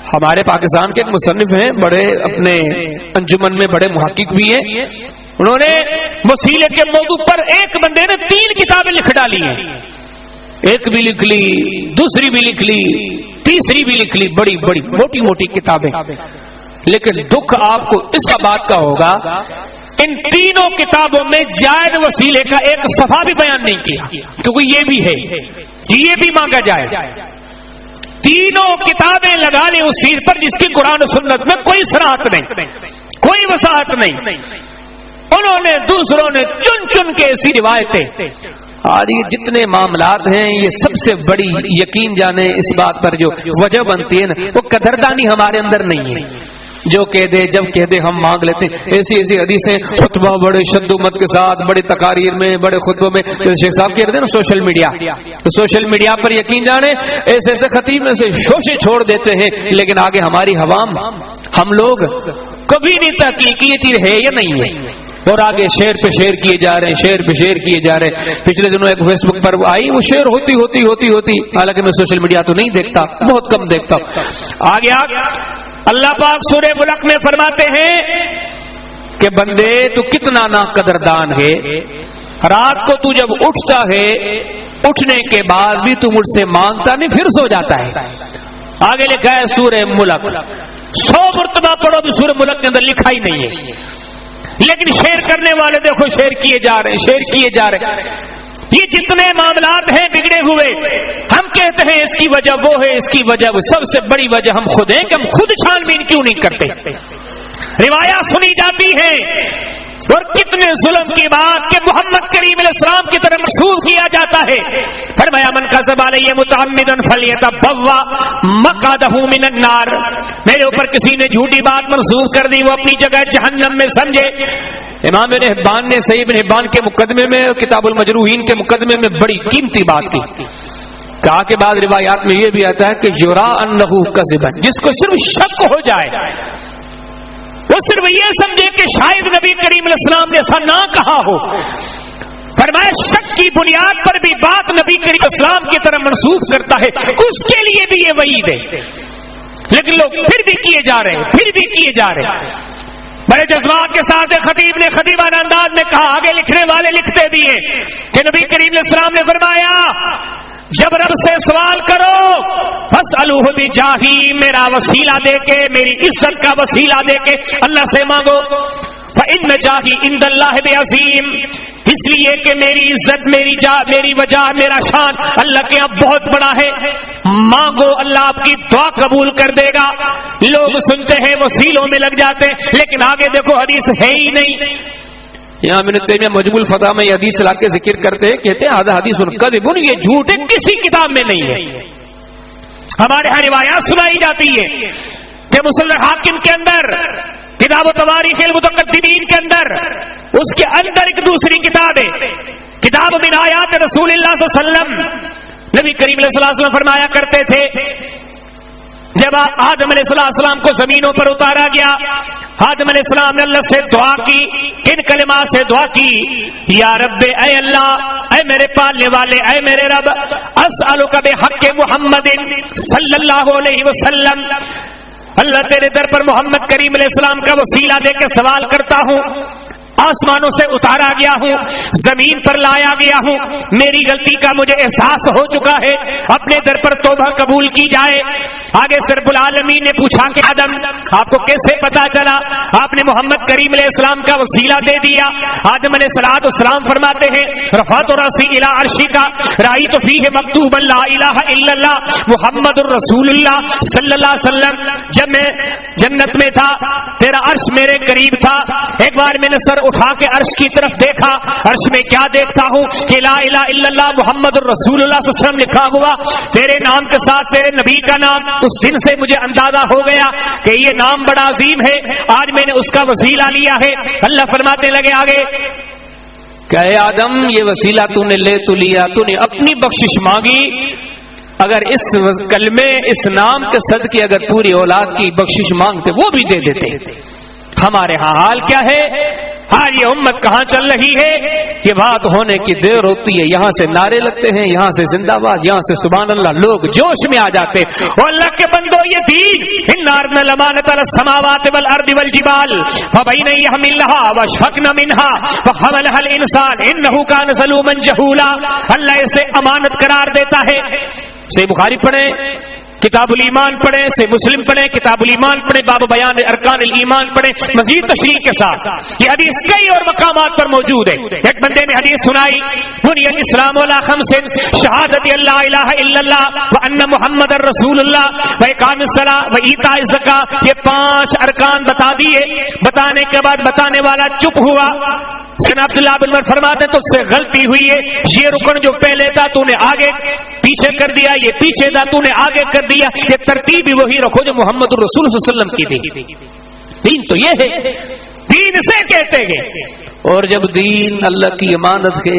ہمارے پاکستان کے ایک مصنف ہیں، بڑے اپنے انجمن میں بڑے محقق بھی ہیں، انہوں نے وسیلے کے موضوع پر ایک بندے نے 3 کتابیں لکھ ڈالی ہیں. ایک بھی لکھ لی، دوسری بھی لکھ لی، تیسری بھی لکھ لی، بڑی بڑی موٹی موٹی کتابیں. لیکن دکھ آپ کو اس بات کا ہوگا ان تینوں کتابوں میں جائز وسیلے کا ایک صفحہ بھی بیان نہیں کیا، کیونکہ یہ بھی ہے، یہ بھی مانگا جائے. تینوں کتابیں لگا لیں اس چیز پر جس کی قرآن و سنت میں کوئی صراحت نہیں، کوئی وضاحت نہیں. انہوں نے دوسروں نے چن چن کے ایسی روایتیں. اور یہ جتنے معاملات ہیں یہ سب سے بڑی یقین جانے اس بات پر جو وجہ بنتی ہے نا، وہ قدردانی ہمارے اندر نہیں ہے. جو کہہ دے جب کہہ دے ہم مانگ لیتے ہیں. ایسی ایسی حدیثیں خطبہ بڑے شدت کے ساتھ بڑے تقاریر میں بڑے خطبوں میں شیخ صاحب کہہ رہے ہیں نا سوشل میڈیا، تو سوشل میڈیا پر یقین جانے ایسے ایسے خطیب میں سے شوشے چھوڑ دیتے ہیں، لیکن آگے ہماری عوام ہم لوگ کبھی نہیں تحقیق کی یہ چیز ہے یا نہیں ہے، اور آگے شیئر پہ شیئر کیے جا رہے ہیں، شیئر پہ شیئر کیے جا رہے ہیں. پچھلے دنوں ایک فیس بک پر آئی، وہ شیئر ہوتی ہوتی ہوتی ہوتی حالانکہ میں سوشل میڈیا تو نہیں دیکھتا، بہت کم دیکھتا ہوں. آگے اللہ پاک سورہ ملک میں فرماتے ہیں کہ بندے تو کتنا نا قدردان ہے، رات کو تو جب اٹھتا ہے اٹھنے کے بعد بھی تو مجھ سے مانگتا نہیں، پھر سو جاتا ہے. آگے لکھا ہے سورہ ملک، 100 مرتبہ پڑھو بھی سورہ ملک کے اندر لکھا ہی نہیں ہے، لیکن شیئر کرنے والے دیکھو شیئر کیے جا رہے ہیں، شیئر کیے جا رہے ہیں. یہ جتنے معاملات ہیں بگڑے ہوئے، ہم کہتے ہیں اس کی وجہ وہ ہے، اس کی وجہ وہ. سب سے بڑی وجہ ہم خود ہیں کہ ہم خود چھان بین کیوں نہیں کرتے. روایات سنی جاتی ہیں اور کتنے ظلم کی بات کہ محمد کریم علیہ السلام کی طرف منسوب کیا جاتا ہے. فرمایا من کذب علی متعمدا فلیتبوا مقعدہ من النار، میرے اوپر کسی نے جھوٹی بات منسوب کر دی وہ اپنی جگہ جہنم میں سمجھے. امام ابن حبان نے صحیح ابن حبان کے مقدمے میں کتاب المجروحین کے مقدمے میں بڑی قیمتی بات کی. کہا کہ بعض روایات میں یہ بھی آتا ہے کہ یرا انہ کذب، جس کو صرف شک ہو جائے وہ صرف یہ سمجھے کہ شاید نبی کریم علیہ السلام نے ایسا نہ کہا ہو. فرمایا شک کی بنیاد پر بھی بات نبی کریم علیہ السلام کی طرف منسوخ کرتا ہے، اس کے لیے بھی یہ وعید ہے. لیکن لوگ پھر بھی کیے جا رہے ہیں، پھر بھی کیے جا رہے ہیں. بڑے جذبات کے ساتھ خطیب نے خطیبانہ انداز میں کہا، آگے لکھنے والے لکھتے بھی ہیں کہ نبی کریم علیہ السلام نے فرمایا جب رب سے سوال کرو فاسألوہ بجاہی، میرا وسیلہ دے کے، میری عزت کا وسیلہ دے کے اللہ سے مانگو. فإن جاہی عند اللہ بعظیم، اس لیے کہ میری عزت، میری جاہ، میری وجہ، میرا شان اللہ کے اب بہت بڑا ہے. مانگو اللہ آپ کی دعا قبول کر دے گا. لوگ سنتے ہیں وسیلوں میں لگ جاتے ہیں، لیکن آگے دیکھو حدیث ہے ہی نہیں. یہاں ابن تیمیہ مجموع الفتاوی میں یہ حدیث لا کے ذکر کرتے ہیں، کہتے ہیں هذا حدیث کذب، یہ جھوٹ ہے، کسی کتاب میں نہیں ہے. ہمارے ہاں روایات سنائی جاتی ہے کہ مسلم حاکم کے اندر، کتاب و تواریخ المتقدمین کے اندر، اس کے اندر ایک دوسری کتاب ہے، کتاب من آیات رسول اللہ صلی اللہ علیہ وسلم. نبی کریم علیہ السلام فرمایا کرتے تھے جب آدم علیہ السلام کو زمینوں پر اتارا گیا، آدم علیہ السلام نے اللہ سے دعا کی، ان کلمات سے دعا کی، یا رب، اے اللہ، اے میرے پالنے والے، اے میرے رب، اسألک بحق محمد صلی اللہ علیہ وسلم، اللہ تیرے در پر محمد کریم علیہ السلام کا وسیلہ دے کے سوال کرتا ہوں. آسمانوں سے اتارا گیا ہوں، زمین پر لایا گیا ہوں، میری غلطی کا مجھے احساس ہو چکا ہے، اپنے در پر توبہ قبول کی جائے. آگے رب العالمین نے پوچھا کہ آدم آپ کو کیسے پتا چلا آپ نے محمد کریم علیہ السلام کا وسیلہ دے دیا؟ آدم علیہ السلام فرماتے ہیں رفعت رأسی الی عرشی کا رأیت فیہ مکتوبا لا الہ الا اللہ محمد الرسول اللہ صلی اللہ علیہ وسلم. جب میں جنت میں تھا تیرا عرش میرے قریب تھا. ایک بار میں نے سر اٹھا کے عرش کی طرف دیکھا. عرش میں کیا دیکھتا ہوں کہ لا الہ الا اللہ محمد الرسول اللہ صلی اللہ علیہ وسلم لکھا ہوا تیرے نام کے ساتھ تیرے نبی کا نام. اس دن سے مجھے اندازہ ہو گیا کہ یہ نام بڑا عظیم ہے. آج میں نے اس کا وسیلہ لیا ہے. اللہ فرماتے لگے آگے کہ اے آدم یہ وسیلہ تو نے لے تو لیا, تو نے اپنی بخشش مانگی. اگر اس کلمے اس نام کے صدقے اگر پوری اولاد کی بخشش مانگتے وہ بھی دے دیتے. ہمارے ہاں حال کیا ہے؟ آج یہ امت کہاں چل رہی ہے؟ یہ بات ہونے کی دیر ہوتی ہے, یہاں سے نعرے لگتے ہیں, یہاں سے زندہ باد, یہاں سے سبحان اللہ, لوگ جوش میں آ جاتے ہیں. اور اللہ کے بندو یہ دین ان عرضنا الامانۃ علی السماوات والارض والجبال فبین یحملها واشفقن منها وحملها الانسان انه كان ظلوما جهولا. اللہ اسے امانت قرار دیتا ہے. صحیح بخاری پڑھیں, کتاب الایمان پڑھیں, سے مسلم پڑھیں, کتاب الایمان پڑھیں, باب بیان ارکان الایمان پڑھیں, مزید تشریح کے ساتھ. یہ حدیث کئی اور مقامات پر موجود ہے. ایک بندے نے حدیث سنائی بنی الاسلام علی خمس شہادت اللہ الہ الا اللہ وان محمد رسول اللہ واقام الصلاۃ وایتاء الزکاۃ. یہ 5 ارکان بتا دیے. بتانے کے بعد بتانے والا چپ ہوا. سیدنا عبداللہ بن عمر فرماتے تو اس سے غلطی ہوئی ہے. یہ رکن جو پہلے تھا تو نے آگے پیچھے کر دیا, یہ پیچھے تھا تو نے آگے کر دیا. یہ ترتیب بھی وہی رکھو جو محمد الرسول صلی اللہ علیہ وسلم کی تھی. دین تو یہ ہے, دین سے کہتے ہیں. اور جب دین اللہ کی امانت ہے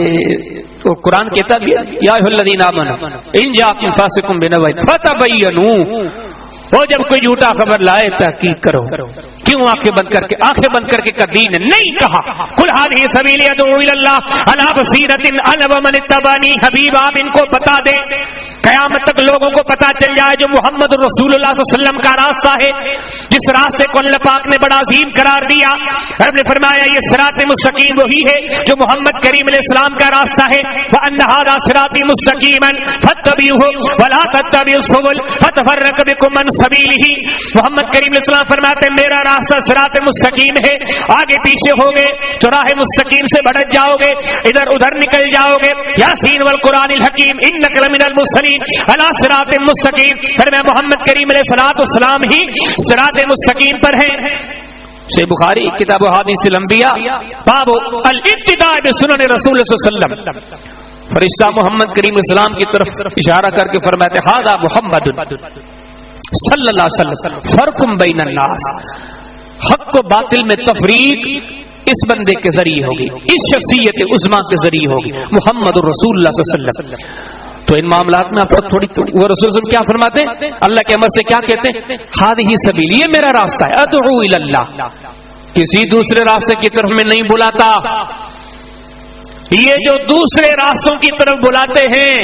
تو قرآن کہتا بھی یا ایھا الذین آمنوا ان جاءکم فاسق بنبأ فتبینوا. وہ جب کوئی جھوٹا خبر لائے تحقیق کرو. کیوں آنکھیں بند کر کے دین نہیں کہا؟ قل ھذہ سبیلی ادعو الی اللہ علی بصیرۃ انا ومن اتبعنی. حبیب آپ ان کو بتا دیں, قیامت تک لوگوں کو پتا چل جائے جو محمد الرسول اللہ صلی اللہ علیہ وسلم کا راستہ ہے, جس راستے کو اللہ پاک نے بڑا عظیم قرار دیا. رب نے فرمایا یہ صراط مستقیم وہی ہے جو محمد کریم علیہ السلام کا راستہ ہے. وان ھذا صراطی مستقیما فاتبعوہ ولا تتبعوا السبل فتفرق بکم عن سبیلہ. محمد کریم علیہ السلام فرماتے میرا راستہ صراط مستقیم ہے. آگے پیچھے ہوگے تو راہ مستقیم سے بھٹک جاؤ گے, ادھر ادھر نکل جاؤ گے. یاسین والقرآن الحکیم انک لمن المرسلین علی صراط مستقیم. پھر میں محمد کریم علیہ السلام ہی صراط مستقیم پر ہیں. سے بخاری کتاب احادیث الانبیاء باب الابتداء بسنن رسول صلی اللہ علیہ وسلم. فرشتہ محمد کریم علیہ السلام کی طرف اشارہ کر کے فرماتے ھذا محمد صلی اللہ علیہ وسلم فرق بین الناس. حق و باطل میں تفریق اس بندے کے ذریعے ہوگی, اس شخصیت عظمیٰ کے ذریعے ہوگی, محمد الرسول اللہ صلی اللہ علیہ وسلم. تو ان معاملات میں آپ تھوڑی وہ رسول اللہ کیا فرماتے ہیں, اللہ کے امر سے کیا کہتے ہیں, ھذہ سبیلی, یہ میرا راستہ ہے, ادعو الی اللہ, کسی دوسرے راستے کی طرف میں نہیں بلاتا. یہ جو دوسرے راستوں کی طرف بلاتے ہیں,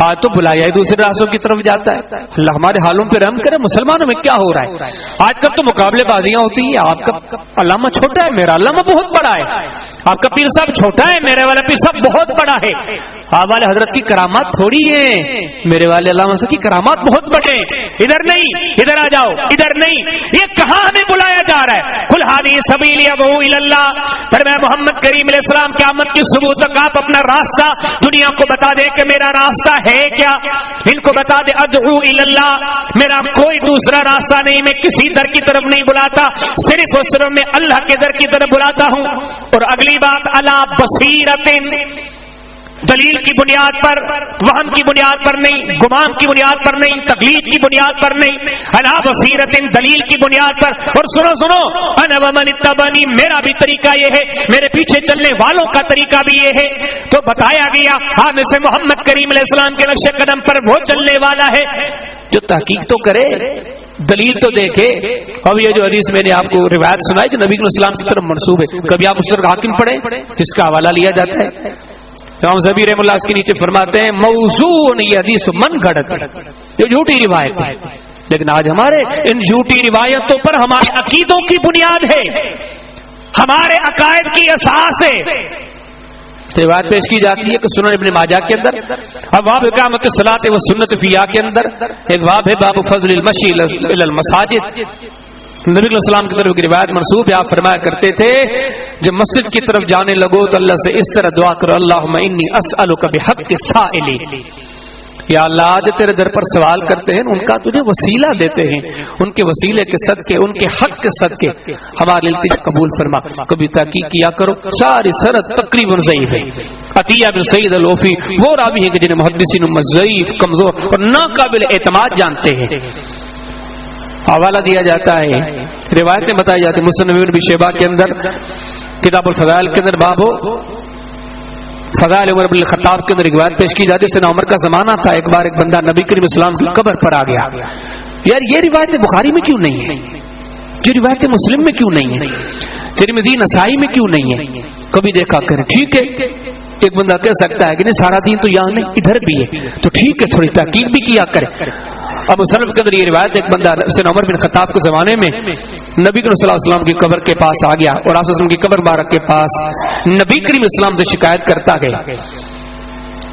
آج تو بلایا دوسرے راستوں کی طرف جاتا ہے. اللہ ہمارے حالوں پہ رحم کرے. مسلمانوں میں کیا ہو رہا ہے آج کل؟ تو مقابلے بازیاں ہوتی ہیں. آپ کا علامہ چھوٹا ہے, میرا علامہ بہت بڑا ہے. آپ کا پیر صاحب چھوٹا ہے, میرے والا پیر صاحب بہت بڑا ہے. آپ والے حضرت کی کرامات تھوڑی ہیں, میرے والے علامہ صاحب کی کرامات بہت بڑے. ادھر نہیں, ادھر آ جاؤ, ادھر نہیں. یہ کہاں ہمیں بلایا جا رہا ہے؟ قل ھذہ سبیلی ادعو الی اللہ. پھر میں محمد کریم علیہ السلام قیامت کی صبح تک آپ اپنا راستہ دنیا کو بتا دے کہ میرا راستہ ہے کیا. ان کو بتا دے ادعو الی اللہ, میرا کوئی دوسرا راستہ نہیں, میں کسی در کی طرف نہیں بلاتا, صرف اور صرف میں اللہ کے در کی طرف بلاتا ہوں. اور اگلی بات علی بصیرۃ, دلیل کی بنیاد پر, وہم کی بنیاد پر نہیں, گمان کی بنیاد پر نہیں, تقلید کی بنیاد پر نہیں, علی بصیرۃ, دلیل کی بنیاد پر. اور سنو انا ومن اتبعنی, میرا بھی طریقہ یہ ہے, میرے پیچھے چلنے والوں کا طریقہ بھی یہ ہے. تو بتایا گیا ہم سے محمد کریم علیہ السلام کے نقش قدم پر وہ چلنے والا ہے جو تحقیق تو کرے, دلیل تو دیکھے. اب یہ جو حدیث میں نے آپ کو روایت سنائی جو نبی علیہ السلام کی طرف منسوب ہے, کبھی آپ اس طرح حاکم پڑھیں جس کا حوالہ لیا جاتا ہے. امام ذہبی رحمہ اللہ اس کے نیچے فرماتے ہیں موضوع یہ حدیث من گھڑت, یہ جھوٹی روایت ہے. لیکن آج ہمارے ان جھوٹی روایتوں پر ہمارے عقیدوں کی بنیاد ہے, ہمارے عقائد کی اساس ہے. روایت پیش کی جاتی ہے کہ سنن ابن ماجہ کے اندر ابواب اقامت الصلاۃ و سنت فیہا کے اندر ایک باب ہے باب فضل المشی الی المساجد. نبی علیہ السلام کی طرف کی روایت منسوب ہے، آپ فرمایا کرتے تھے جب مسجد کی طرف جانے لگو تو اللہ سے اس طرح دعا کرو اللہم انی اسألک بحق السائل، یا اللہ آج تیرے در پر سوال کرتے ہیں ان کا تجھے وسیلہ دیتے ہیں، ان کے وسیلے کے صدقے ان کے حق کے صدقے ہماری التجا قبول فرما. کبھی تحقیق کیا کرو ساری سرد تقریباً ضعیف ہے. عطیہ بن سعید الوفی وہ راوی ہیں کہ جنہیں محدثین امت ضعیف کمزور اور ناقابل اعتماد جانتے ہیں. حوالہ دیا جاتا ہے، روایتیں بتائی جاتی ہیں. مسلم ابن ابی شیبہ کے اندر کتاب الفضائل کے اندر باب فضائل عمر بن الخطاب کے اندر روایت پیش کی جاتی ہے. سیدنا عمر کا زمانہ تھا، ایک بار ایک بندہ نبی کریم اسلام کی قبر پر آ گیا. یار یہ روایتیں بخاری میں کیوں نہیں ہیں؟ یہ روایتیں مسلم میں کیوں نہیں ہیں؟ ترمذی نسائی میں کیوں نہیں ہیں؟ کبھی دیکھا کریں. ٹھیک ہے ایک بندہ کہہ سکتا ہے کہ نہیں سارا دین تو یہاں نہیں ادھر بھی ہے، تو ٹھیک ہے تھوڑی تحقیق بھی کیا کرے. اب مسلم کے اندر یہ روایت ایک بندہ سیدنا عمر بن خطاب کے زمانے میں نبی کریم صلی اللہ علیہ وسلم کی قبر کے پاس آ گیا اور آپ کی قبر مبارک کے پاس نبی کریم اسلام سے شکایت کرتا گیا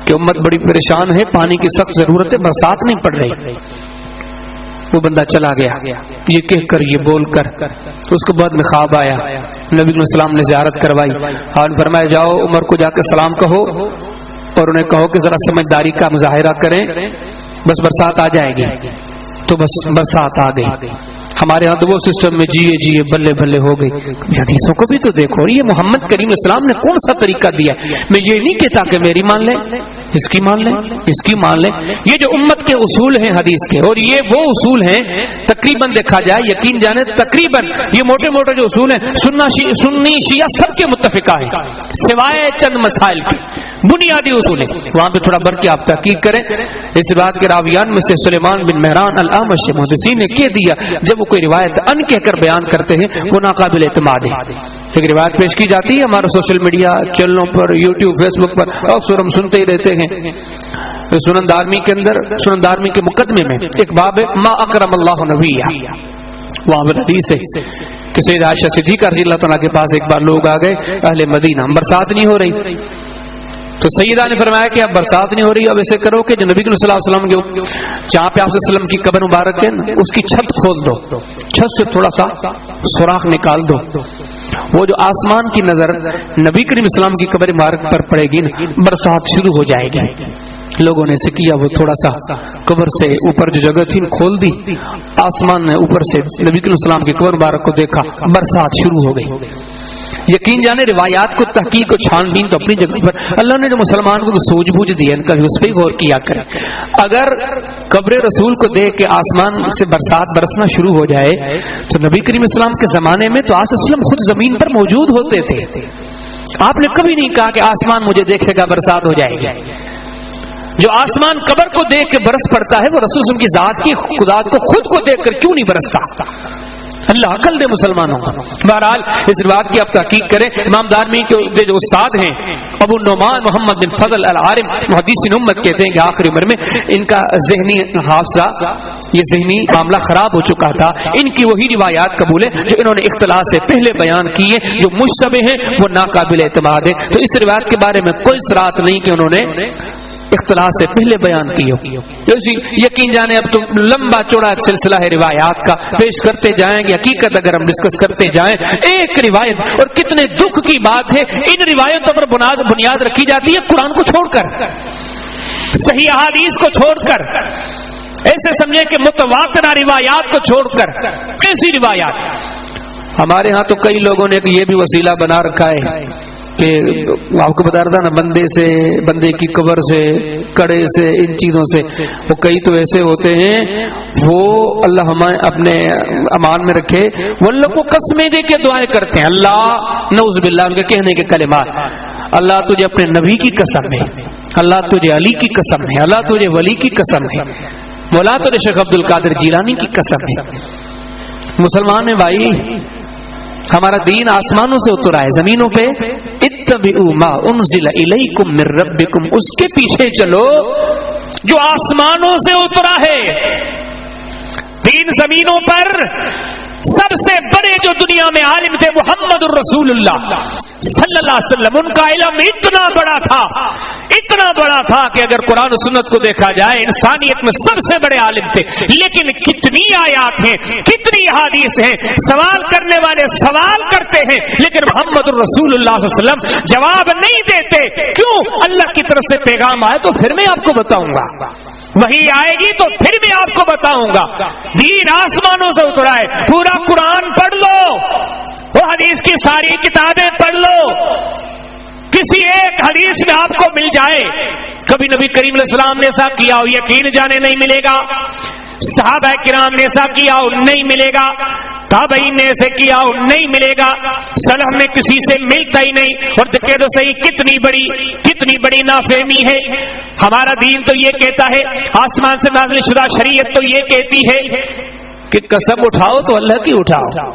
کہ امت بڑی پریشان ہے، پانی کی سخت ضرورت ہے، برسات نہیں پڑ رہی. وہ بندہ چلا گیا یہ کہہ کر یہ بول کر. اس کو بعد میں خواب آیا، نبی علیہ السلام نے زیارت کروائی اور فرمایا جاؤ عمر کو جا کے سلام کہو اور انہیں کہو کہ ذرا سمجھداری کا مظاہرہ کریں، بس برسات آ جائے گی. تو بس برسات آ گئی. ہمارے ہاں تو وہ سسٹم میں جیے جیے بلے بلے ہو گئی. حدیثوں کو بھی تو دیکھو، یہ محمد کریم اسلام نے کون سا طریقہ دیا. میں یہ نہیں کہتا کہ میری مان لیں، اس کی مان لیں، اس کی مان لیں. یہ جو امت کے اصول ہیں حدیث کے، اور یہ وہ اصول ہیں تقریباً دیکھا جائے یقین جانے تقریباً یہ موٹے موٹے جو اصول ہیں سنی شیعہ سب کے متفقہ ہیں سوائے چند مسائل کی بنیادی اصول ہیں. وہاں پہ تھوڑا بڑھ کے آپ تحقیق کریں. اس بات کے راویان میں سے سلیمان بن مہران الاعمش محدثین نے کہہ دیا جب وہ کوئی روایت ان کہہ کر بیان کرتے ہیں وہ ناقابل اعتماد ہے. ایک روایت پیش کی جاتی ہے ہمارے سوشل میڈیا چینلوں پر، یوٹیوب فیس بک پر اکثر ہم سنتے ہی رہتے ہیں. سنن دارمی کے اندر سنن دارمی کے مقدمے میں ایک باب ہے ما اکرم اللہ نبیہ، وہاں پر حدیث ہے کہ سیدہ عائشہ صدیقہ رضی اللہ تعالیٰ کے پاس ایک بار لوگ آ گئے اہل مدینہ، برسات نہیں ہو رہی. تو سیدہ نے فرمایا کہ اب برسات نہیں ہو رہی، اب ایسے کرو کہ جو نبی صلی اللہ علیہ وسلم کے جہاں پہ آپ صلی اللہ علیہ وسلم کی قبر مبارک ہے اس کی چھت کھول دو، چھت سے تھوڑا سا سوراخ نکال دو. وہ جو آسمان کی نظر نبی کریم اسلام کی قبر مبارک پر پڑے گی برسات شروع ہو جائے گی. لوگوں نے ایسے کیا، وہ تھوڑا سا قبر سے اوپر جو جگہ تھی کھول دی، آسمان نے اوپر سے نبی کریم اسلام کی قبر مبارک کو دیکھا، برسات شروع ہو گئی. یقین جانے روایات کو تحقیق و چھان بین تو اپنی جگہ پر اللہ نے جو مسلمان کو سوجھ بوجھ دی ہے ان کا بھی اس پہ غور کیا کریں. اگر قبر رسول کو دیکھ کے آسمان سے برسات برسنا شروع ہو جائے تو نبی کریم اسلام کے زمانے میں تو آج اسلم خود زمین پر موجود ہوتے تھے. آپ نے کبھی نہیں کہا کہ آسمان مجھے دیکھے گا برسات ہو جائے گی. جو آسمان قبر کو دیکھ کے برس پڑتا ہے وہ رسول کی ذات کی خدا کو خود کو دیکھ کر کیوں نہیں برستا. اللہ عقل دے مسلمانوں کو. بہرحال اس روایت کی آپ تحقیق کریں. امام دارمی کے جو استاد ہیں ابو النعمان محمد بن فضل العارم محدثین امت کہتے ہیں کہ آخری عمر میں ان کا ذہنی حافظہ یہ ذہنی معاملہ خراب ہو چکا تھا. ان کی وہی روایات قبول ہے جو انہوں نے اختلاف سے پہلے بیان کی ہے، جو مشتبہ ہیں وہ ناقابل اعتماد ہے. تو اس روایت کے بارے میں کوئی صراحت نہیں کہ انہوں نے اختلاف سے پہلے بیان کی ہو. یقین جانے اب تو لمبا چوڑا سلسلہ ہے روایات کا، پیش کرتے جائیں گے. حقیقت اگر ہم ڈسکس کرتے جائیں ایک روایت، اور کتنے دکھ کی بات ہے ان روایتوں پر بنیاد رکھی جاتی ہے قرآن کو چھوڑ کر، صحیح احادیث کو چھوڑ کر، ایسے سمجھے کہ متواتر روایات کو چھوڑ کر. کیسی روایات؟ ہمارے ہاں تو کئی لوگوں نے یہ بھی وسیلہ بنا رکھا ہے کہ آپ کو بتا رہا تھا نا، بندے کی قبر سے، کڑے سے، ان چیزوں سے. وہ کئی تو ایسے ہوتے ہیں وہ اللہ ہمیں اپنے امان میں رکھے، وہ اللہ کو قسمیں دے کے دعائیں کرتے ہیں. اللہ نعوذ باللہ ان کے کہنے کے کلمات، اللہ تجھے اپنے نبی کی قسم ہے، اللہ تجھے علی کی قسم ہے، اللہ تجھے ولی کی قسم ہے، مولا تجھے شیخ عبد القادر جیلانی کی قسم ہے. مسلمان ہے بھائی، ہمارا دین آسمانوں سے اترا ہے زمینوں پہ. اتبعوا ما انزل الیکم من ربکم، اس کے پیچھے چلو جو آسمانوں سے اترا ہے. دین زمینوں پر سب سے بڑے جو دنیا میں عالم تھے محمد الرسول اللہ صلی اللہ علیہ وسلم، ان کا علم اتنا بڑا تھا کہ اگر قرآن و سنت کو دیکھا جائے انسانیت میں سب سے بڑے عالم تھے. لیکن کتنی آیات ہیں، کتنی حدیث ہیں، سوال کرنے والے سوال کرتے ہیں لیکن محمد الرسول اللہ صلی اللہ علیہ وسلم جواب نہیں دیتے. کیوں؟ اللہ کی طرف سے پیغام آئے تو پھر میں آپ کو بتاؤں گا، وہی آئے گی تو پھر میں آپ کو بتاؤں گا. دین آسمانوں سے اترا ہے. پورا قرآن پڑھ لو، وہ حدیث کی ساری کتابیں پڑھ لو، کسی ایک حدیث میں آپ کو مل جائے کبھی نبی کریم علیہ السلام نے ایسا کیا ہو، یقین جانے نہیں ملے گا. صحابہ کرام نے ایسا کیا ہو، نہیں ملے گا. تابعین نے ایسے کیا ہو، نہیں ملے گا. سلف میں کسی سے ملتا ہی نہیں. اور دیکھیں تو صحیح کتنی بڑی نافہمی ہے. ہمارا دین تو یہ کہتا ہے، آسمان سے نازل شدہ شریعت تو یہ کہتی ہے کہ قسم اٹھاؤ تو اللہ کی اٹھاؤ،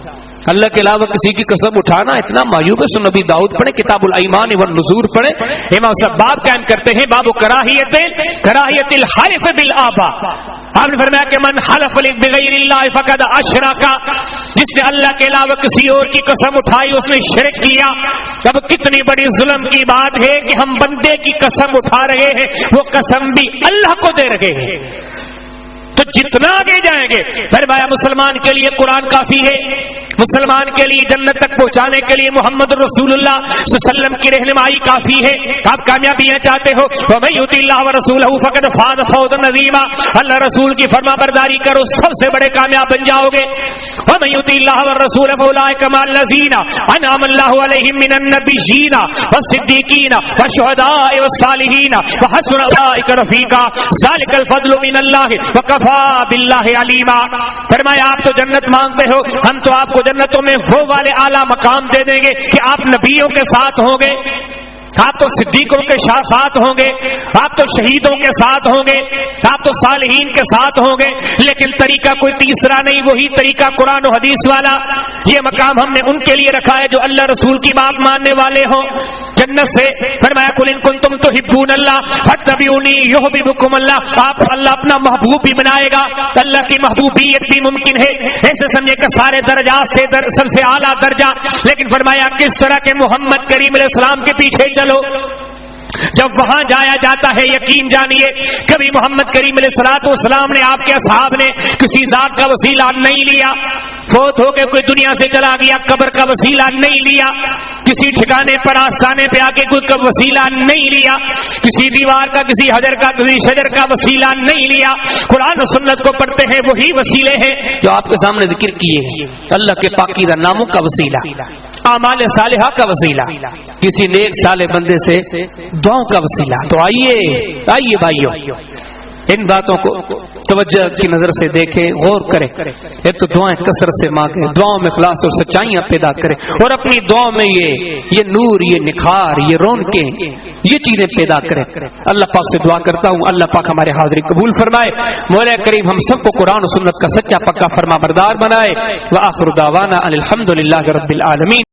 اللہ کے علاوہ کسی کی قسم اٹھانا اتنا معیوب ہے. نبی داؤد پڑھے، کتاب الایمان والنذور پڑھے. امام صاحب باب قائم کرتے ہیں، باب کراہیت الحلف بالآباء. آپ نے فرمایا کہ من حلف بغیر اللہ فقد اشرک، جس نے اللہ کے علاوہ کسی اور کی قسم اٹھائی اس نے شرک کیا. اب کتنی بڑی ظلم کی بات ہے کہ ہم بندے کی قسم اٹھا رہے ہیں، وہ قسم بھی اللہ کو دے رہے ہیں. تو جتنا آگے جائیں گے فرمایا مسلمان کے لیے قرآن کافی ہے، مسلمان کے لیے جنت تک پہنچانے کے لیے محمد رسول اللہ صلی اللہ علیہ وسلم کی رہنمائی کافی ہے. آپ کامیابیاں چاہتے ہو، وَمَن يُطِعِ اللَّهَ وَرَسُولَهُ فَقَدْ فَازَ فَوْزًا عَظِيمًا. اللہ رسول کی فرما برداری کرو، سب سے بڑے کامیاب بن جاؤ گے. وَمَن يُطِعِ اللَّهَ وَالرَّسُولَ فَأُولَٰئِكَ مَعَ الَّذِينَ أَنْعَمَ اللَّهُ عَلَيْهِم مِّنَ النَّبِيِّينَ وَالصِّدِّيقِينَ وَالشُّهَدَاءِ وَالصَّالِحِينَ وَحَسُنَ أُولَٰئِكَ رَفِيقًا. ذَلِكَ الْفَضْلُ مِنَ اللَّهِ وَكَفَىٰ بِاللَّهِ عَلِيمًا. فرمایا آپ تو جنت مانگتے ہو، ہم تو آپ کو جنتوں میں وہ والے اعلیٰ مقام دے دیں گے کہ آپ نبیوں کے ساتھ ہوں گے، آپ تو صدیقوں کے ساتھ ہوں گے، آپ تو شہیدوں کے ساتھ ہوں گے، آپ تو صالحین کے ساتھ ہوں گے. لیکن طریقہ کوئی تیسرا نہیں، وہی طریقہ قرآن و حدیث والا. یہ مقام ہم نے ان کے لیے رکھا ہے جو اللہ رسول کی بات ماننے والے ہوں. جنت سے فرمایا قل ان کنتم تحبون اللہ فاتبعونی یحببکم اللہ. آپ اللہ اپنا محبوب بھی بنائے گا، اللہ کی محبوبیت بھی ممکن ہے. ایسے سمجھے کہ سارے درجات سے سب سے اعلیٰ درجہ. لیکن فرمایا کس طرح کے محمد کریم علیہ السلام کے پیچھے چلو. جب وہاں جایا جاتا ہے یقین جانیے کبھی محمد کریم علیہ الصلوۃ والسلام نے، آپ کے اصحاب نے کسی ذات کا وسیلہ نہیں لیا. فوت ہو کے کوئی دنیا سے چلا گیا، قبر کا وسیلہ نہیں لیا. کسی ٹھکانے پر آستانے پہ آ کے کوئی وسیلہ نہیں لیا. کسی دیوار کا، کسی حجر کا، کسی شجر کا وسیلہ نہیں لیا. قرآن و سنت کو پڑھتے ہیں، وہی وسیلے ہیں جو آپ کے سامنے ذکر کیے ہیں. اللہ کے پاکیزہ ناموں کا وسیلہ، اعمال صالحہ کا وسیلہ، کسی نیک صالح بندے سے دعاؤں کا وسیلہ. تو آئیے بھائیوں، ان باتوں کو توجہ کی نظر سے دیکھیں، غور کریں. ایک تو دعائیں کثرت سے مانگیں، دعاؤں میں اخلاص اور سچائیاں پیدا کریں، اور اپنی دعاؤں میں یہ نور، یہ نکھار، یہ رونقیں، یہ چیزیں پیدا کریں. اللہ پاک سے دعا کرتا ہوں اللہ پاک ہمارے حاضری قبول فرمائے. مولا کریم ہم سب کو قرآن و سنت کا سچا پکا فرما بردار بنائے. وآخر دعوانا ان الحمد للہ رب العالمین.